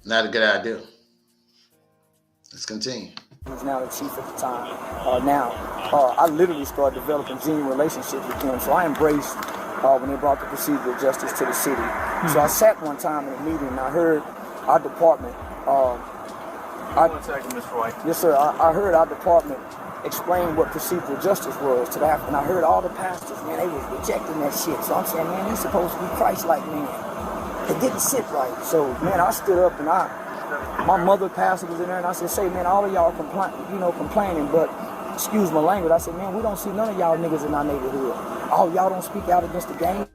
Not a good idea. Let's continue. He's now the chief at the time. I literally started developing genuine relationships with him. So I embraced when they brought the procedural justice to the city. So I sat one time in a meeting and I heard our department. 1 second, Mr. White. Yes, sir. I heard our department explain what procedural justice was to the African. I heard all the pastors, man, they was rejecting that shit. So I'm saying, man, he's supposed to be Christ-like, man. It didn't sit right. So, man, I stood up and my mother pastor was in there and I said, say, man, all of y'all complaining, but excuse my language. I said, man, we don't see none of y'all niggas in our neighborhood. Oh, y'all don't speak out against the gang?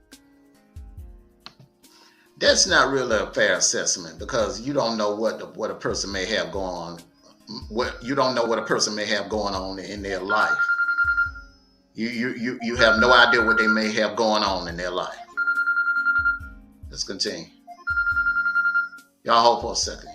That's not really a fair assessment because you don't know what a person may have going on. You don't know what a person may have going on in their life. You have no idea what they may have going on in their life. Let's continue. Y'all hold for a second.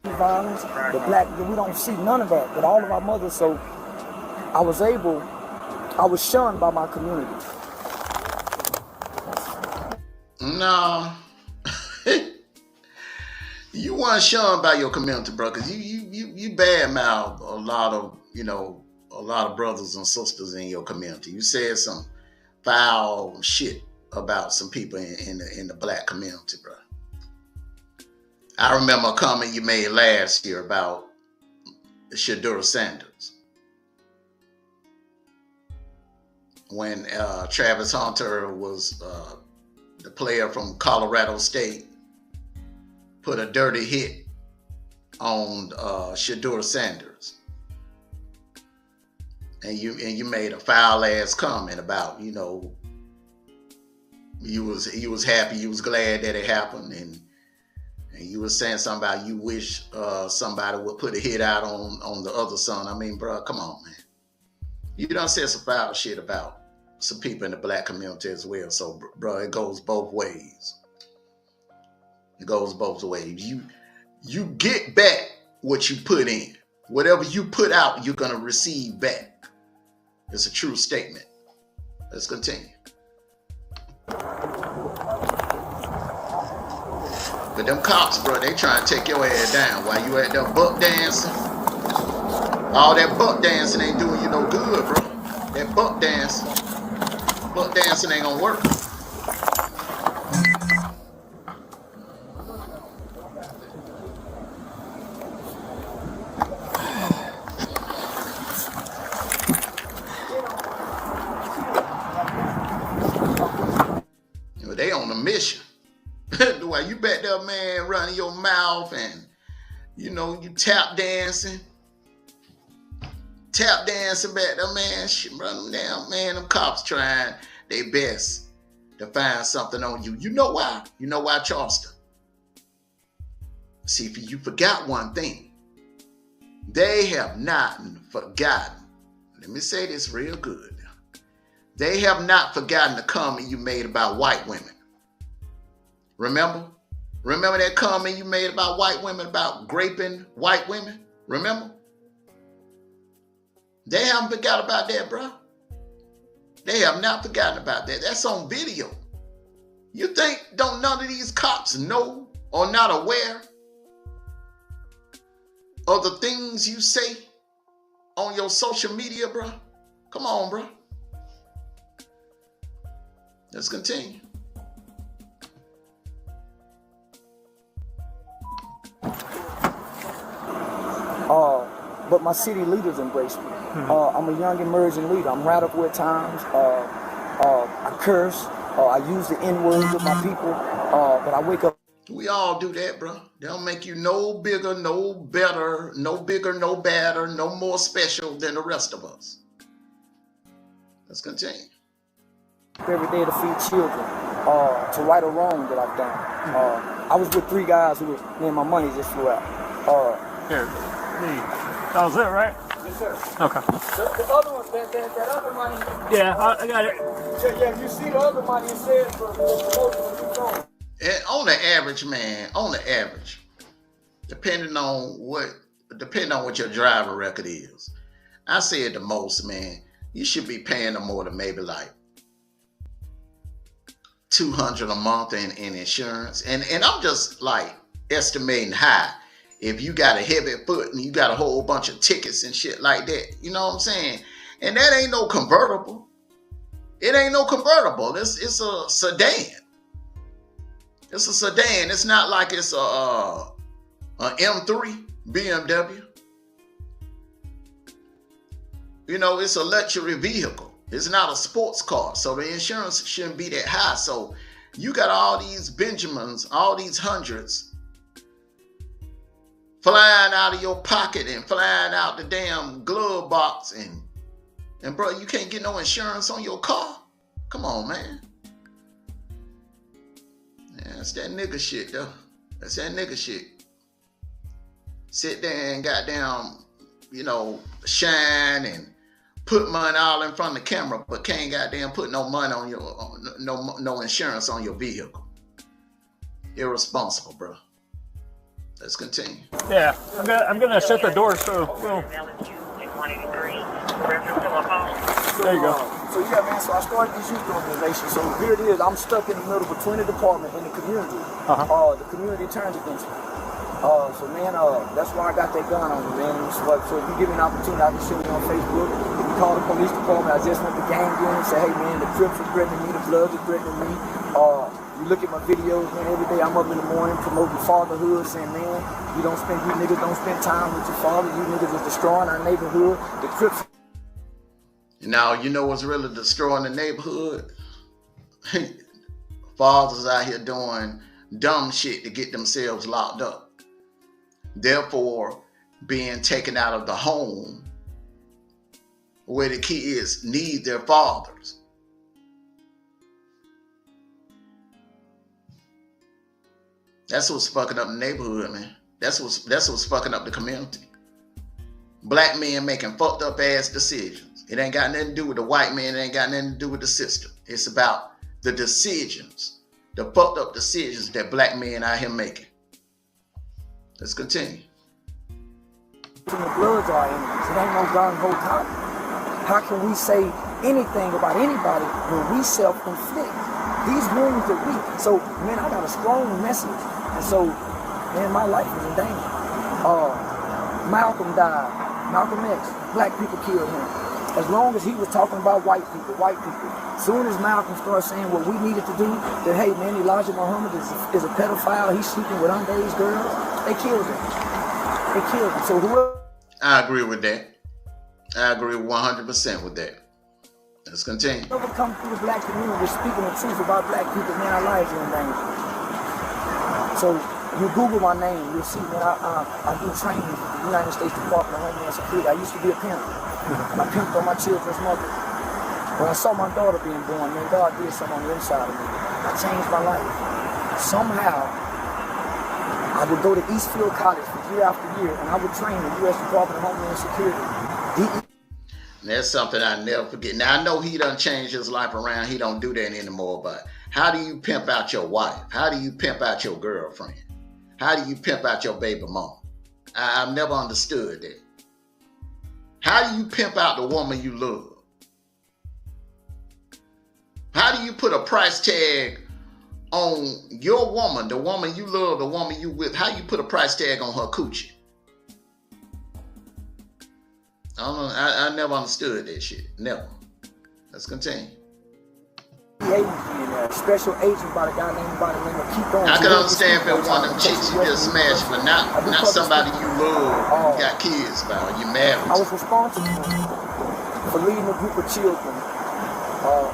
Violence, the black, we don't see none of that, but all of our mothers. So I was shunned by my community. No, you weren't shunned by your community, bro, because you badmouth a lot of brothers and sisters in your community. You said some foul shit about some people in the black community, bro. I remember a comment you made last year about Shadura Sanders. when Travis Hunter was the player from Colorado State, put a dirty hit on Shedeur Sanders, and you made a foul ass comment about, you know, you was happy, you was glad that it happened, and you was saying something about you wish somebody would put a hit out on the other son. I mean, bro, come on, man. You done said some foul shit about some people in the black community as well. So, bro, it goes both ways. It goes both ways. You get back what you put in. Whatever you put out, you're gonna receive back. It's a true statement. Let's continue. But them cops, bro, they trying to take your ass down while you at there buck dancing. All that buck dancing ain't doing you no good, bro. That buck dancing ain't gonna work. You know, they on a mission. While you back there, man, running your mouth and, you know, you tap dancing back there, man. Shit, run them down, man. Them cops trying their best to find something on you. You know why? You know why, Charleston? See, you forgot one thing. They have not forgotten. Let me say this real good. They have not forgotten the comment you made about white women. Remember? Remember that comment you made about white women, about raping white women? Remember? They haven't forgot about that, bro. They have not forgotten about that. That's on video. You think don't none of these cops know or not aware of the things you say on your social media, bro? Come on, bro. Let's continue. But my city leaders embrace me. I'm a young emerging leader. I'm radical at times. I curse. I use the N-word with my people. But I wake up. We all do that, bro. They don't make you no bigger, no better, no bigger, no badder, no more special than the rest of us. Let's continue. Every day to feed children, to right a wrong that I've done. I was with 3 guys who was, man, my money just flew out. Here. That was it, right? Yes, sir. Okay. The other one, that other money. Yeah, I got it. Yeah, you see the other money, it says for promotion. And on the average, man, depending on what your driver record is, I say at the most, man, you should be paying them more than maybe like $200 a month in insurance. And I'm just like estimating high. If you got a heavy foot and you got a whole bunch of tickets and shit like that, you know what I'm saying? And that ain't no convertible. It ain't no convertible. It's a sedan. It's a sedan. It's not like it's a M3 BMW. You know, it's a luxury vehicle. It's not a sports car. So the insurance shouldn't be that high. So you got all these Benjamins, all these hundreds flying out of your pocket and flying out the damn glove box. And bro, you can't get no insurance on your car? Come on, man. Yeah, that's that nigga shit, though. That's that nigga shit. Sit there and goddamn, you know, shine and put money all in front of the camera, but can't goddamn put no money on your, no insurance on your vehicle. Irresponsible, bro. Let's continue. Yeah, I'm gonna shut the door so we'll... There you go. So yeah, man, so I started this youth organization. So here it is, I'm stuck in the middle between the department and the community. The community turns against me. So man, that's why I got that gun on me, man. So if you give me an opportunity, I can show you on Facebook. If you call the police department, I just went to gang unit and say, hey man, the Crips are threatening me, the Bloods are threatening me. You look at my videos, man, every day I'm up in the morning promoting fatherhood, saying, man, you niggas don't spend time with your father, you niggas is destroying our neighborhood. The Crips. Now, you know what's really destroying the neighborhood? Fathers out here doing dumb shit to get themselves locked up. Therefore, being taken out of the home where the kids need their fathers. That's what's fucking up the neighborhood, man. That's what's fucking up the community. Black men making fucked up ass decisions. It ain't got nothing to do with the white man. It ain't got nothing to do with the system. It's about the decisions, the fucked up decisions that black men out here making. Let's continue. The Bloods are enemies. It ain't no gung-ho topic. How can we say anything about anybody when we self-inflict these wounds that we? So, man, I got a strong message. And so, man, my life is in danger. Malcolm died. Malcolm X, black people killed him. As long as he was talking about white people. As soon as Malcolm started saying what we needed to do, that, hey, man, Elijah Muhammad is a pedophile, he's sleeping with underage girls, they killed him. So whoever... I agree with that. I agree 100% with that. Let's continue. Whoever come through the black community speaking the truth about black people, man, our lives are in danger. So you Google my name, you'll see that I do training in the United States Department of Homeland Security. I used to be a pimp. I pimped on my children's mother. When I saw my daughter being born, man, God did something on the inside of me. I changed my life. Somehow, I would go to Eastfield College for year after year, and I would train in the U.S. Department of Homeland Security. That's something I never forget. Now, I know he done changed his life around. He don't do that anymore, but how do you pimp out your wife? How do you pimp out your girlfriend? How do you pimp out your baby mom? I've never understood that. How do you pimp out the woman you love? How do you put a price tag on your woman, the woman you love, the woman you with? How you put a price tag on her coochie? I don't know. I never understood that shit. Never. Let's continue. Special agent by the guy named Keep On. I can understand if it was one of them chicks you just smashed, but not somebody you love, you got kids by, or you married. I was responsible for leading a group of children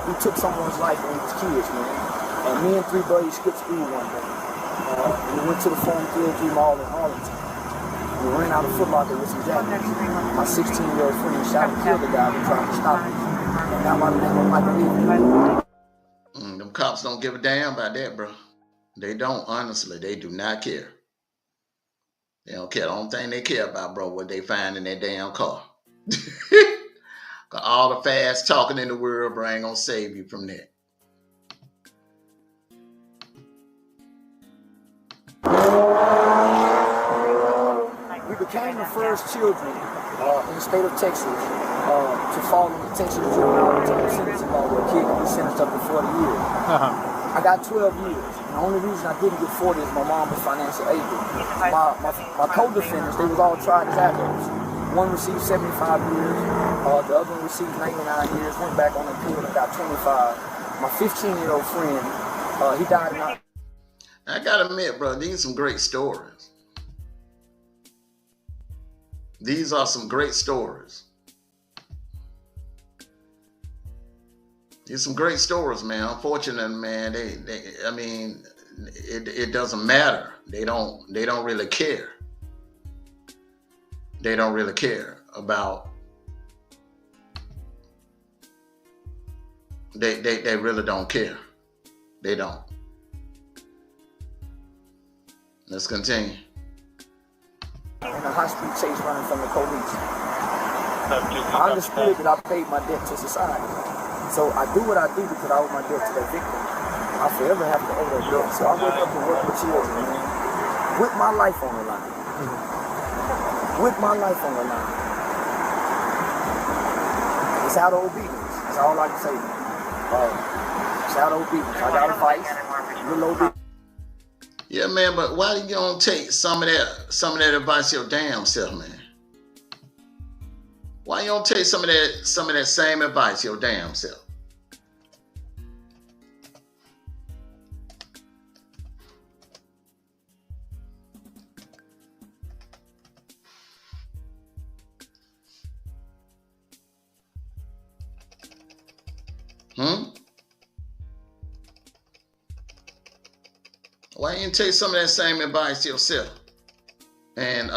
who took someone's life when he was kids, man. Me and 3 buddies skipped school one day. We went to the Forum 303 Mall in Arlington. We ran out of Foot Locker with some jackets. My 16-year-old friend shot and killed the guy who tried to stop me. And now my name on my belief. Them cops don't give a damn about that, bro. They don't, honestly. They do not care. They don't care. The only thing they care about, bro, what they find in that damn car. All the fast talking in the world, bro, ain't gonna save you from that. We became the first children in the state of Texas to fall into Texas juvenile sentencing law where a kid can be sentenced up to 40 years. I got 12 years. And the only reason I didn't get 40 is my mom was financial aid. My co-defendants, they was all tried as adults. One received 75 years, the other one received 99 years, went back on appeal and got 25. My 15-year-old friend, he died in I gotta admit, bro, these are some great stories. These are some great stories. These are some great stories, man. Unfortunately, man, it doesn't matter. They don't really care. They don't really care about. They really don't care. They don't. Let's continue. In a high-speed chase running from the police. I understood that I paid my debt to society. So I do what I do because I owe my debt to that victim. I forever have to owe that debt. So I wake up and work with children, man. With my life on the line. With my life on the line. It's out of obedience. That's all I can say. It's out of obedience. I got advice. Little obedience. Yeah, man, but why you don't take some of that advice your damn self, man? Why you don't take some of that same advice your damn self? Why you didn't take some of that same advice yourself? And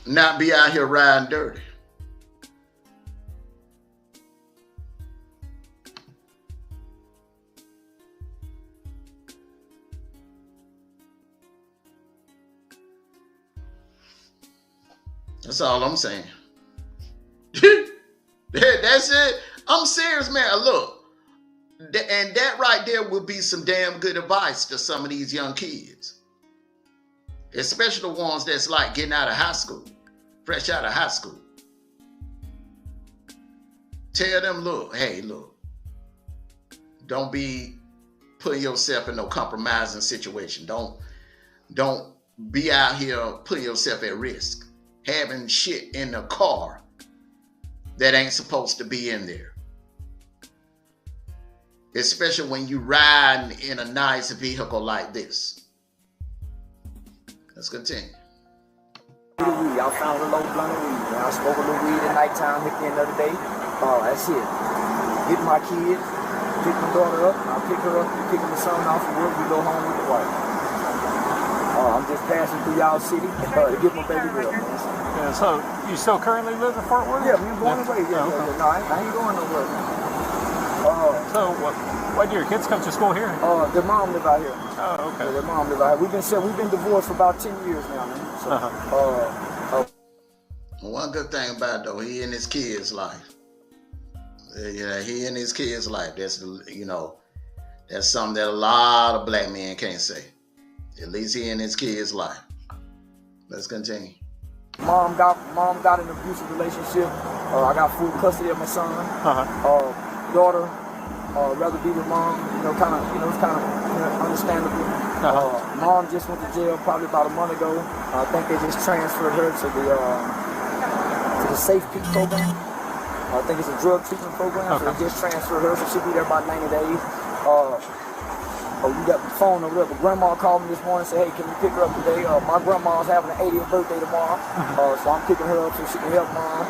not be out here riding dirty. That's all I'm saying. That's it. I'm serious, man. Look, and that right there will be some damn good advice to some of these young kids, especially the ones that's like getting out of high school, fresh out of high school. Tell them, look, hey, look, don't be putting yourself in no compromising situation. Don't be out here putting yourself at risk, having shit in the car that ain't supposed to be in there. Especially when you riding in a nice vehicle like this. Let's continue. I found a low blunt of weed. I smoke a little weed at nighttime, hit the end of the day. That's it. Get my kids, pick my daughter up, I'll pick her up, pick my son off of work, we go home with the wife. I'm just passing through y'all city to get my baby girl. Yeah, so you still currently live in Fort Worth? Yeah, we born and raised. Yeah. No, I ain't going nowhere. So why do your kids come to school here? Their mom live out here. Oh, okay. Yeah, their mom live out here. We've been divorced for about 10 years now, man. So, one good thing about it, though, he in his kids' life. Yeah, he in his kids' life. That's that's something that a lot of black men can't say. At least he in his kids' life. Let's continue. Mom got an abusive relationship. I got full custody of my son. Daughter, rather be with mom. It's kind of understandable. Mom just went to jail probably about a month ago. I think they just transferred her to the Safe Peak program. I think it's a drug treatment program. So they just transferred her, so she'll be there about 90 days. We got the phone over there, but grandma called me this morning and said, hey, can you pick her up today? My grandma's having an 80th birthday tomorrow, so I'm picking her up so she can help mom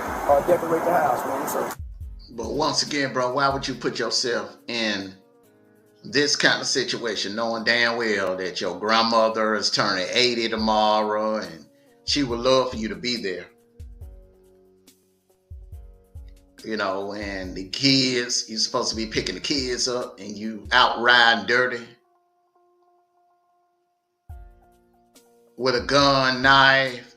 decorate the house, man. So. But once again, bro, why would you put yourself in this kind of situation, knowing damn well that your grandmother is turning 80 tomorrow and she would love for you to be there? And the kids, you're supposed to be picking the kids up and you out riding dirty with a gun, knife,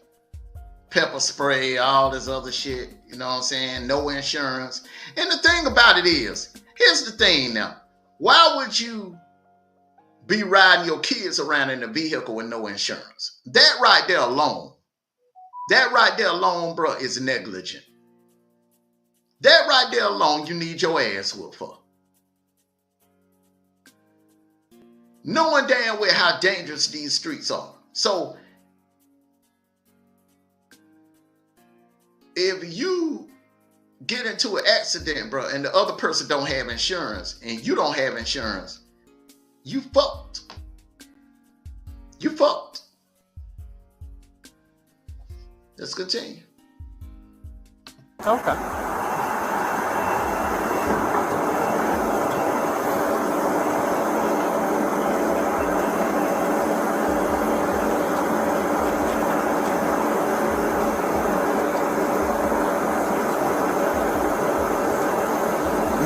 pepper spray, all this other shit. You know what I'm saying? No insurance. And the thing about it is, here's the thing now. Why would you be riding your kids around in a vehicle with no insurance? That right there alone, bro, is negligent. That right there alone, you need your ass whooped for. Knowing damn well how dangerous these streets are. So, if you get into an accident, bro, and the other person don't have insurance, and you don't have insurance, you fucked. You fucked. Let's continue. Okay.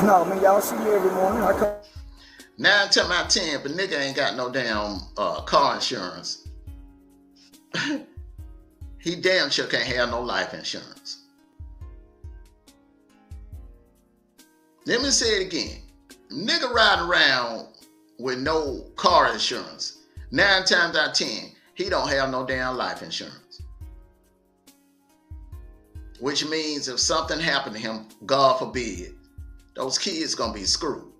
No, man, y'all see me every morning. I come. 9 times out of 10, if a nigga ain't got no damn car insurance, he damn sure can't have no life insurance. Let me say it again. Nigga riding around with no car insurance, 9 times out of 10, he don't have no damn life insurance. Which means if something happened to him, God forbid, those kids gonna be screwed.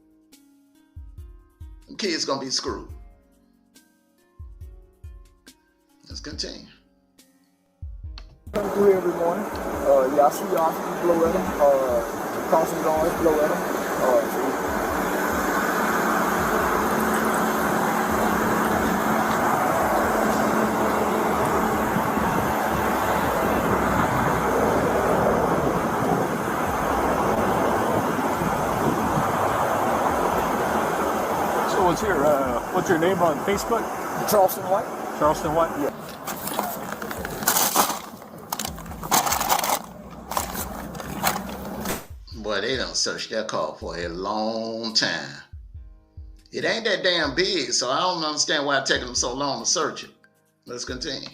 Them kids gonna be screwed. Let's continue. Come through every morning. I see y'all blow at them. Crossing guards blow at them. What's your name on Facebook? Charleston White? Charleston White? Yeah. Boy, they done searched that car for a long time. It ain't that damn big, so I don't understand why it's taking them so long to search it. Let's continue.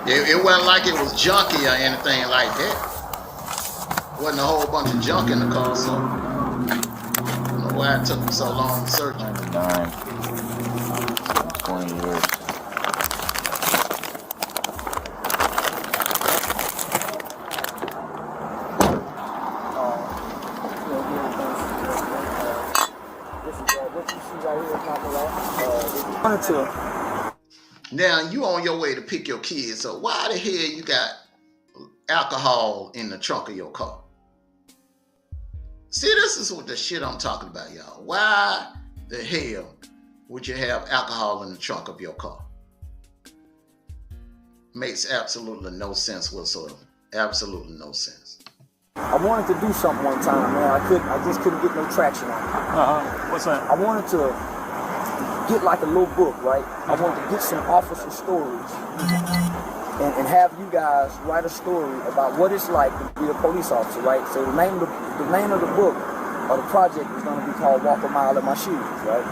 It wasn't like it was junky or anything like that. Wasn't a whole bunch of junk in the car, so I don't know why it took them so long to search it. 20 years. Now you on your way to pick your kids, so why the hell you got alcohol in the trunk of your car? See, this is what the shit I'm talking about, y'all. Why the hell would you have alcohol in the trunk of your car? Makes absolutely no sense whatsoever. Absolutely no sense. I wanted to do something one time, man. I just couldn't get no traction on it. What's that? I wanted to get like a little book, right? I wanted to get some officer stories and have you guys write a story about what it's like to be a police officer, right? So the name of the book or the project is going to be called Walk a Mile in My Shoes, right?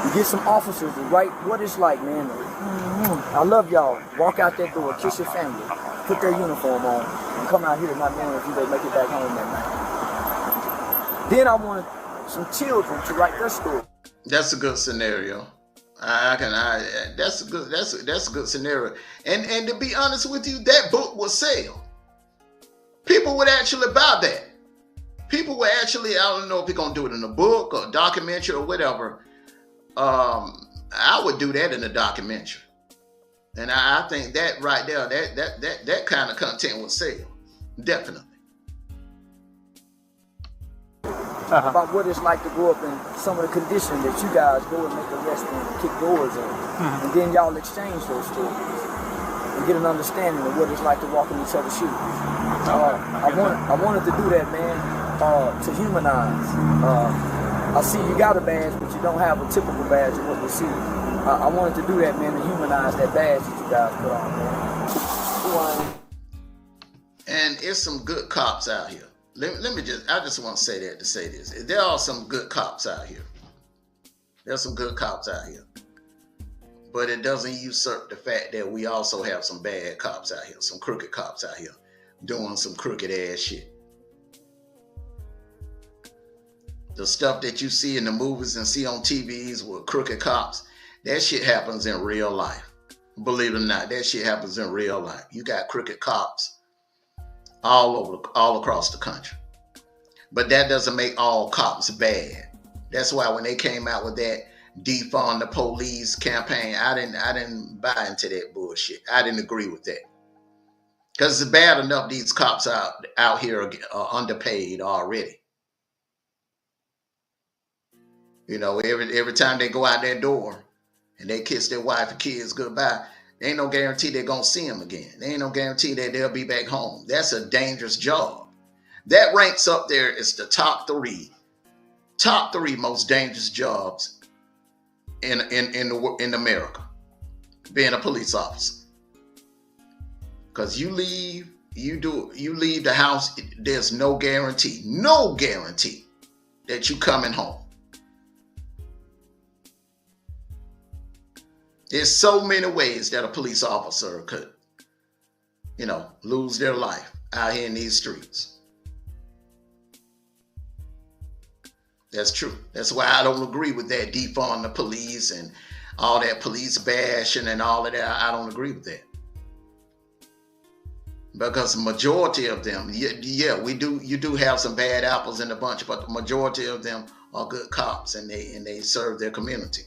You get some officers to write what it's like, man. I love y'all. Walk out that door, kiss your family, put their uniform on, and come out here not knowing if you they make it back home that night. Then I wanted some children to write their story. That's a good scenario. That's a good scenario. And to be honest with you, that book will sell. People would actually buy that. People would actually, I don't know if you're gonna do it in a book or a documentary or whatever. I would do that in a documentary. And I think that right there, that kind of content would sell. Definitely. About what it's like to grow up in some of the conditions that you guys go and make arrests in and kick doors in. And then y'all exchange those stories and get an understanding of what it's like to walk in each other's shoes. I wanted to do that, man, to humanize. I see you got a badge, but you don't have a typical badge of what we see. I wanted to do that, man, to humanize that badge that you guys put on, man. And it's some good cops out here. I just want to say that to say this. There are some good cops out here. There's some good cops out here. But it doesn't usurp the fact that we also have some bad cops out here, some crooked cops out here doing some crooked ass shit. The stuff that you see in the movies and see on TVs with crooked cops, that shit happens in real life. Believe it or not, that shit happens in real life. You got crooked cops all across the country. But that doesn't make all cops bad. That's why when they came out with that defund the police campaign, I didn't buy into that bullshit. I didn't agree with that. Because it's bad enough these cops out here are underpaid already. You know, every time they go out their door and they kiss their wife and kids goodbye, there ain't no guarantee they're going to see them again. There ain't no guarantee that they'll be back home. That's a dangerous job. That ranks up there as the top three most dangerous jobs in America, being a police officer. Because you leave the house, there's no guarantee that you coming home. There's so many ways that a police officer could, lose their life out here in these streets. That's true. That's why I don't agree with that defund the police and all that police bashing and all of that. I don't agree with that. Because the majority of them, you do have some bad apples in the bunch, but the majority of them are good cops and they serve their community.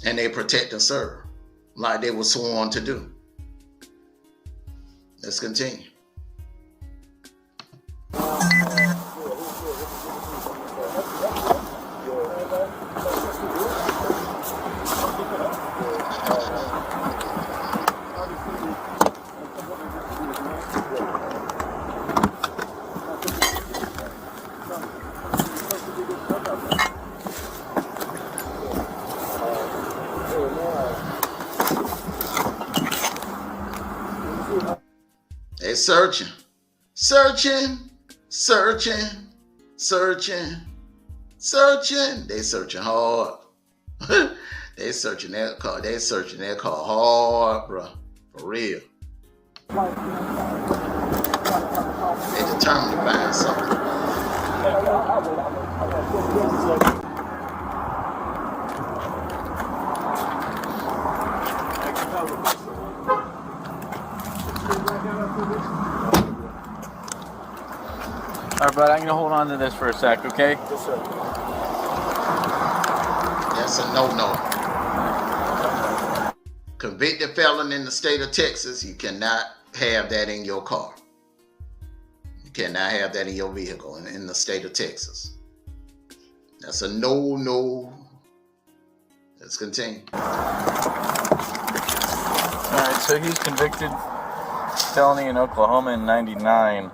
And they protect and serve like they were sworn to do. Let's continue. They searching, searching, searching, searching, searching. They searching hard. They searching that car. They searching that car hard, bro. For real. They determined to find something. All right, bud, I'm gonna hold on to this for a sec, okay? Yes, sir. That's a no-no. Convicted felon in the state of Texas, you cannot have that in your car. You cannot have that in your vehicle in the state of Texas. That's a no-no. Let's continue. All right, so he's convicted felony in Oklahoma in '99.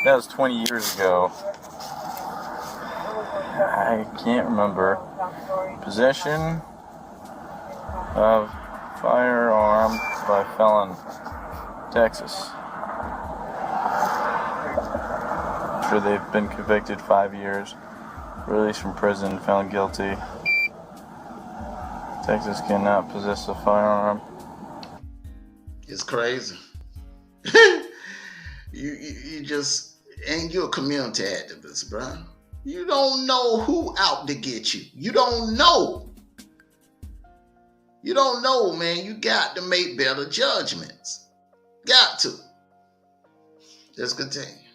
That was 20 years ago. I can't remember. Possession of firearm by felon, Texas. Sure, they've been convicted 5 years. Released from prison, found guilty. Texas cannot possess a firearm. It's crazy. You just, and you're a community activist, bro. You don't know who out to get you. You don't know. You don't know, man. You got to make better judgments. Got to. Let's continue.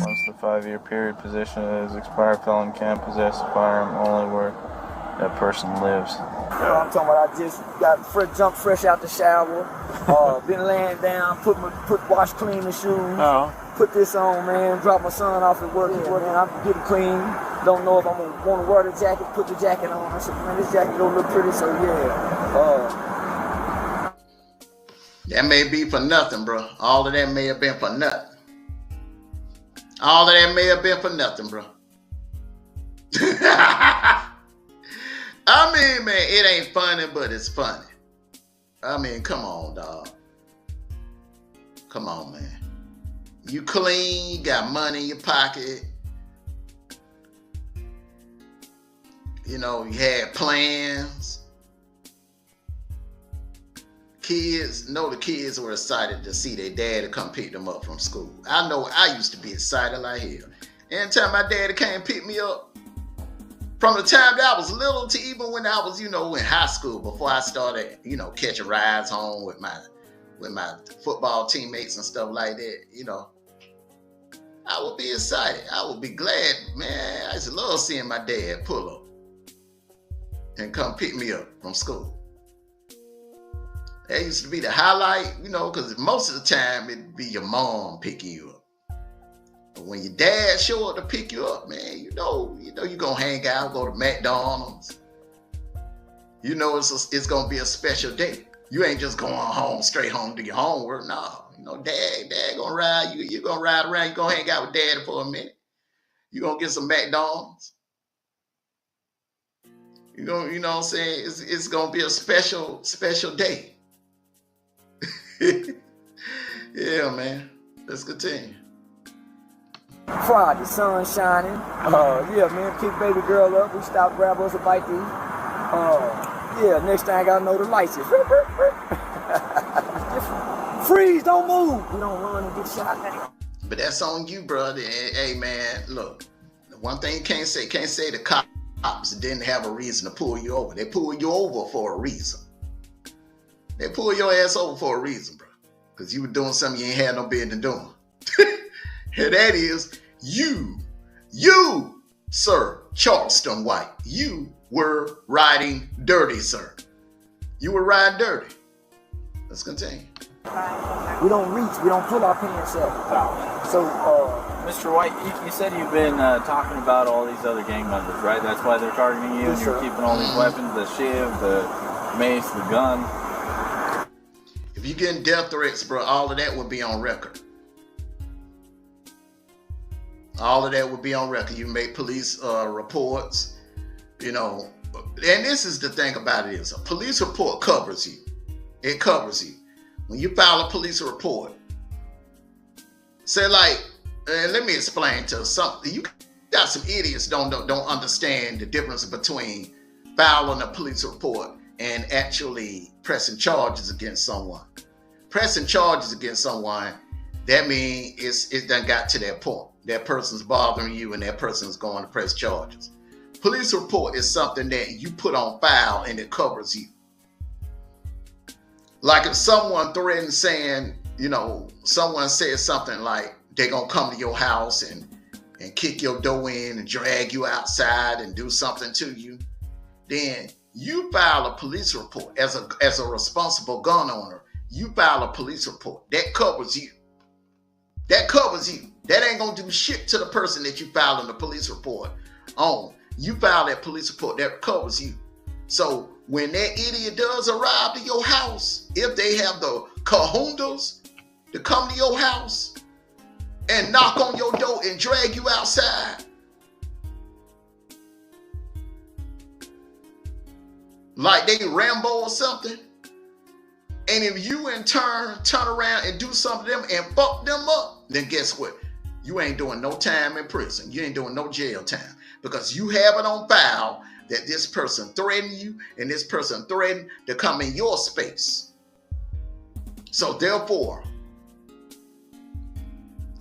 Once the 5-year period possession is expired, felon can possess a firearm only where that person lives. I'm talking about I just got jumped fresh out the shower, been laying down, wash clean the shoes, put this on, man, drop my son off at work, man, I'm getting clean, don't know if I'm gonna want to wear the jacket, put the jacket on. I said, man, this jacket don't look pretty, so yeah. That may be for nothing, bro. All of that may have been for nothing. All of that may have been for nothing, bro. I mean, man, it ain't funny, but it's funny. I mean, come on, dog. Come on, man. You clean, you got money in your pocket. You know, you had plans. The kids were excited to see their dad come pick them up from school. I know I used to be excited like hell. Anytime my daddy came pick me up, from the time that I was little to even when I was, in high school, before I started, catching rides home with my football teammates and stuff like that, I would be excited. I would be glad, man. I used to love seeing my dad pull up and come pick me up from school. That used to be the highlight, because most of the time it'd be your mom picking you up. But when your dad show up to pick you up, man, you know you're going to hang out, go to McDonald's. It's going to be a special day. You ain't just going straight home to your homework. No, dad going to ride you. You're going to ride around. You're going to hang out with daddy for a minute. You're going to get some McDonald's. You know what I'm saying? It's going to be a special day. Yeah, man. Let's continue. Friday, sun shining. Yeah, man, pick baby girl up. We stopped, grab us a bite to eat. Yeah, next thing I gotta know, the lights is freeze, don't move. We don't run and get shot. But that's on you, brother. Hey, man, look. The one thing you can't say the cops didn't have a reason to pull you over. They pulled you over for a reason. They pulled your ass over for a reason, bro. Because you were doing something you ain't had no business doing. And that is you, sir, Charleston White. You were riding dirty, sir. You were riding dirty. Let's continue. We don't reach. We don't pull our pants up. So, Mr. White, you said you've been talking about all these other gang members, right? That's why they're targeting you, yes, and you're sir. keeping all these weapons, the shiv, the mace, the gun. If you're getting death threats, bro, all of that would be on record. All of that would be on record. You make police reports. And this is the thing about it is a police report covers you. It covers you. When you file a police report, say like, let me explain to something. You got some idiots don't understand the difference between filing a police report and actually pressing charges against someone. Pressing charges against someone, that means it done got to that point. That person's bothering you and that person's going to press charges. Police report is something that you put on file and it covers you. Like if someone threatens saying, someone says something like they're going to come to your house and kick your door in and drag you outside and do something to you, then you file a police report as a responsible gun owner. You file a police report. That covers you. That covers you. That ain't going to do shit to the person that you filing the police report on. You file that police report, that covers you. So when that idiot does arrive to your house, if they have the kahundas to come to your house and knock on your door and drag you outside, like they Rambo or something, and if you in turn turn around and do something to them and fuck them up, then guess what? You ain't doing no time in prison. You ain't doing no jail time because you have it on file that this person threatened you and this person threatened to come in your space. So therefore,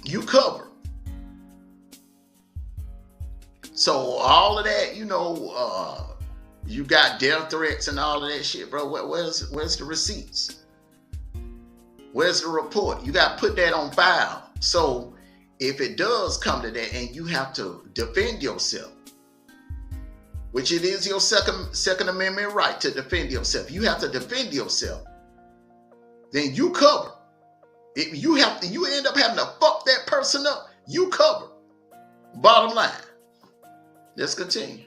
you cover. So all of that, you got death threats and all of that shit, bro. Where's the receipts? Where's the report? You got to put that on file. So if it does come to that and you have to defend yourself, which it is your second amendment right to defend yourself. You have to defend yourself. Then you cover. If you end up having to fuck that person up, you cover. Bottom line. Let's continue.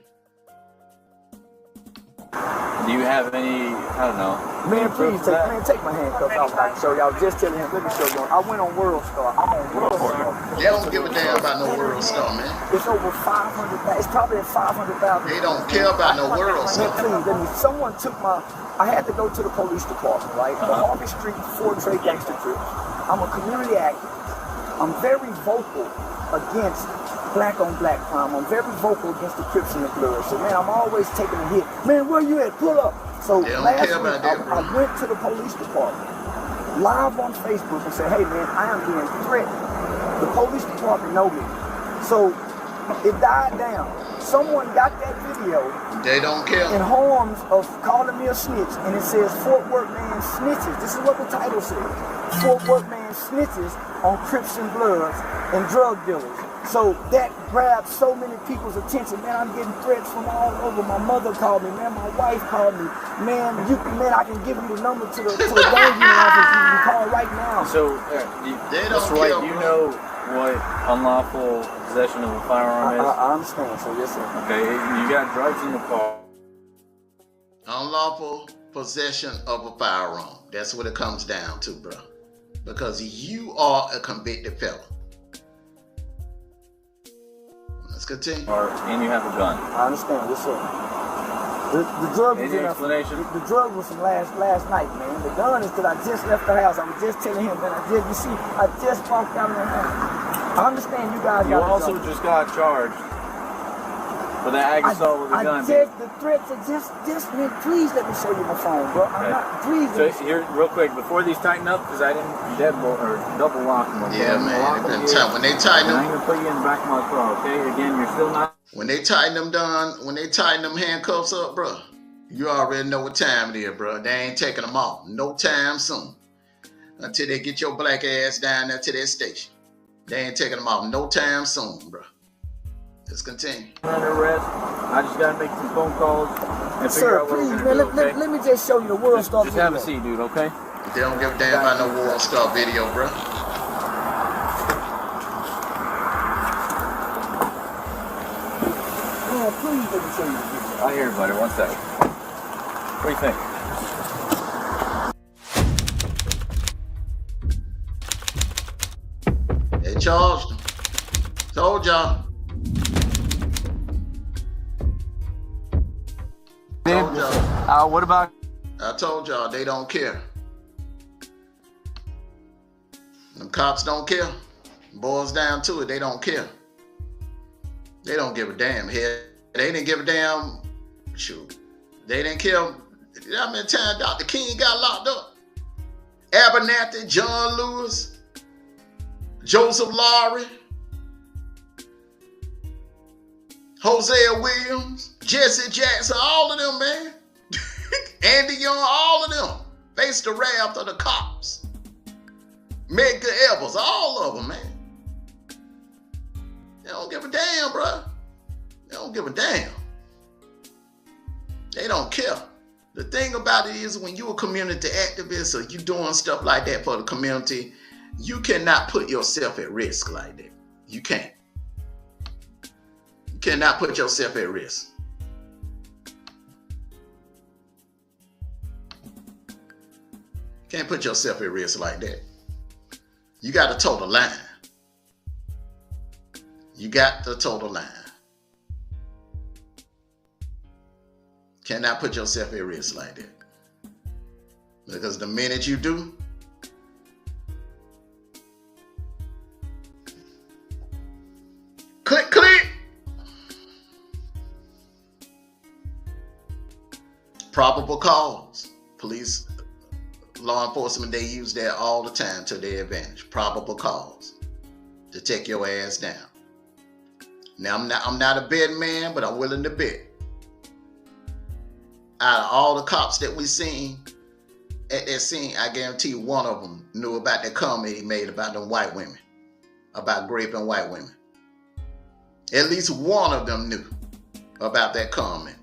Do you have any, I don't know. Man, please take my handcuffs off. I can show you. I was just telling him, let me show you. I went on World Star. I'm on World Star. They don't give a damn about no World Star, man. It's over 500,000. It's probably at 500,000. They don't care about no World Star. Please, someone took I had to go to the police department, right? The Harvey Street Ford Trade Gangster Trip. I'm a community activist. I'm very vocal against black on black crime. I'm very vocal against the Crips and the Bloods. So man, I'm always taking a hit. Man, where you at? Pull up. So last week, I went to the police department live on Facebook and said, hey man, I am being threatened. The police department know me. So it died down. Someone got that video. They don't care. In harms of calling me a snitch, and it says Fort Worth man snitches. This is what the title says. Fort Worth man snitches on Crips and Bloods and drug dealers. So that grabbed so many people's attention. Man, I'm getting threats from all over. My mother called me. Man, my wife called me. Man, I can give you the number to the gang unit office. You can call right now. So, Mr. White, do you know what unlawful possession of a firearm is? I understand, so yes, sir. Okay, you got drugs in the car. Unlawful possession of a firearm. That's what it comes down to, bro. Because you are a convicted felon. Let's continue. And you have a gun. I understand, yes, sir. The drug was the drug was from last night, man. The gun is that I just left the house. I was just telling him, man. I just walked out of the house. I understand you guys. You also just got charged for the ag assault with a gun. The threats are just man. Please let me show you my phone, bro. Okay. I'm not. Please. So here, real quick, before these tighten up, because I didn't double lock them. Okay? Yeah, man. When they tighten them, I'm gonna put you in the back of my car. Okay. Again, you're still not. When they tighten them handcuffs up, bro, you already know what time it is, bro. They ain't taking them off no time soon. Until they get your black ass down there to that station. They ain't taking them off no time soon, bro. Let's continue. Under arrest. I just gotta make some phone calls and figure out what we're gonna do, okay? Let me just show you the World Star video. Just have a seat, dude, okay? They don't give a damn about no World Star video, bro. Please let me show you the video. I hear you, buddy. 1 second. What do you think? Hey, Charleston. Told y'all. told y'all. What about? I told y'all they don't care. Them cops don't care. Boils down to it, they don't care. They don't give a damn. Hell, they didn't give a damn. Shoot, they didn't care. How many times Dr. King got locked up? Abernathy, John Lewis, Joseph Lowry, Hosea Williams, Jesse Jackson, all of them, man. Andy Young, all of them faced the wrath of the cops. Medgar Evers, all of them, man. They don't give a damn, bro. They don't give a damn. They don't care. The thing about it is when you're a community activist or you doing stuff like that for the community, you cannot put yourself at risk like that. You can't. You cannot put yourself at risk. Can't put yourself at risk like that. You got to toe the line. You got to toe the line. Cannot put yourself at risk like that. Because the minute you do, click, click. Probable cause. Police, law enforcement, they use that all the time to their advantage. Probable cause to take your ass down. Now I'm not a betting man, but I'm willing to bet. Out of all the cops that we seen at that scene, I guarantee you one of them knew about that comment he made about them white women, about raping white women. At least one of them knew about that comment.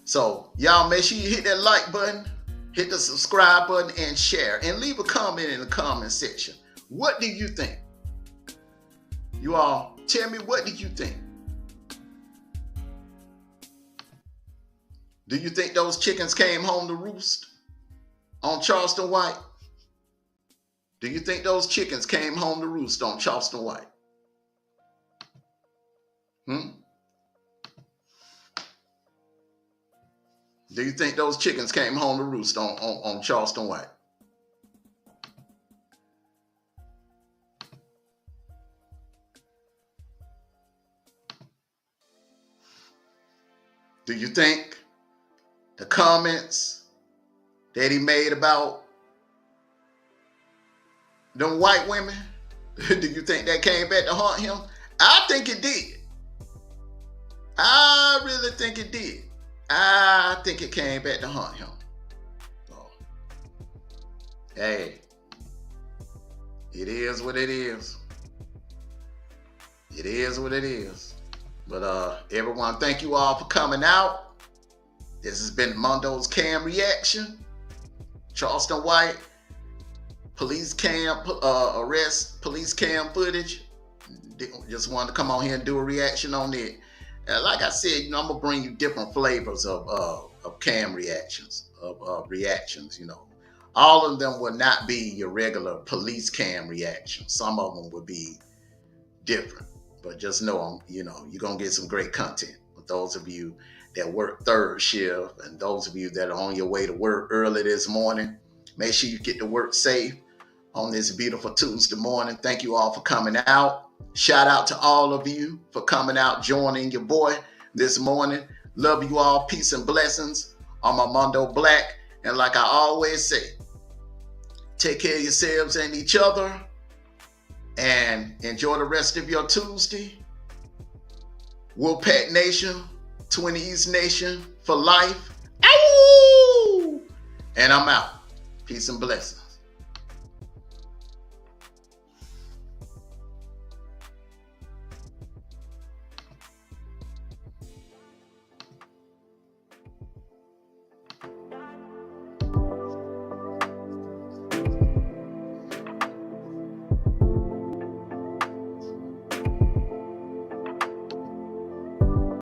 So y'all make sure you hit that like button, hit the subscribe button, and share, and leave a comment in the comment section. What do you think? You all tell me, what do you think? Do you think those chickens came home to roost on Charleston White? Do you think those chickens came home to roost on Charleston White? Do you think those chickens came home to roost on Charleston White? Do you think the comments that he made about them white women, do you think that came back to haunt him? I think it did. I really think it did. I think it came back to haunt him. Oh. Hey, it is what it is. It is what it is. But everyone, thank you all for coming out. This has been MONSO'S Cam Reaction. Charleston White police cam arrest, police cam footage. Just wanted to come on here and do a reaction on it. Like I said, you know, I'm gonna bring you different flavors of cam reactions, of reactions. You know, all of them will not be your regular police cam reactions. Some of them will be different. But just know, you know, you're gonna get some great content. With those of you that work third shift, and those of you that are on your way to work early this morning, make sure you get to work safe on this beautiful Tuesday morning. Thank you all for coming out. Shout out to all of you for coming out, joining your boy this morning. Love you all. Peace and blessings on my Mondo Black. And like I always say, take care of yourselves and each other, and enjoy the rest of your Tuesday. Wolfpack Nation, 20 East Nation for life. Ow! And I'm out. Peace and blessings.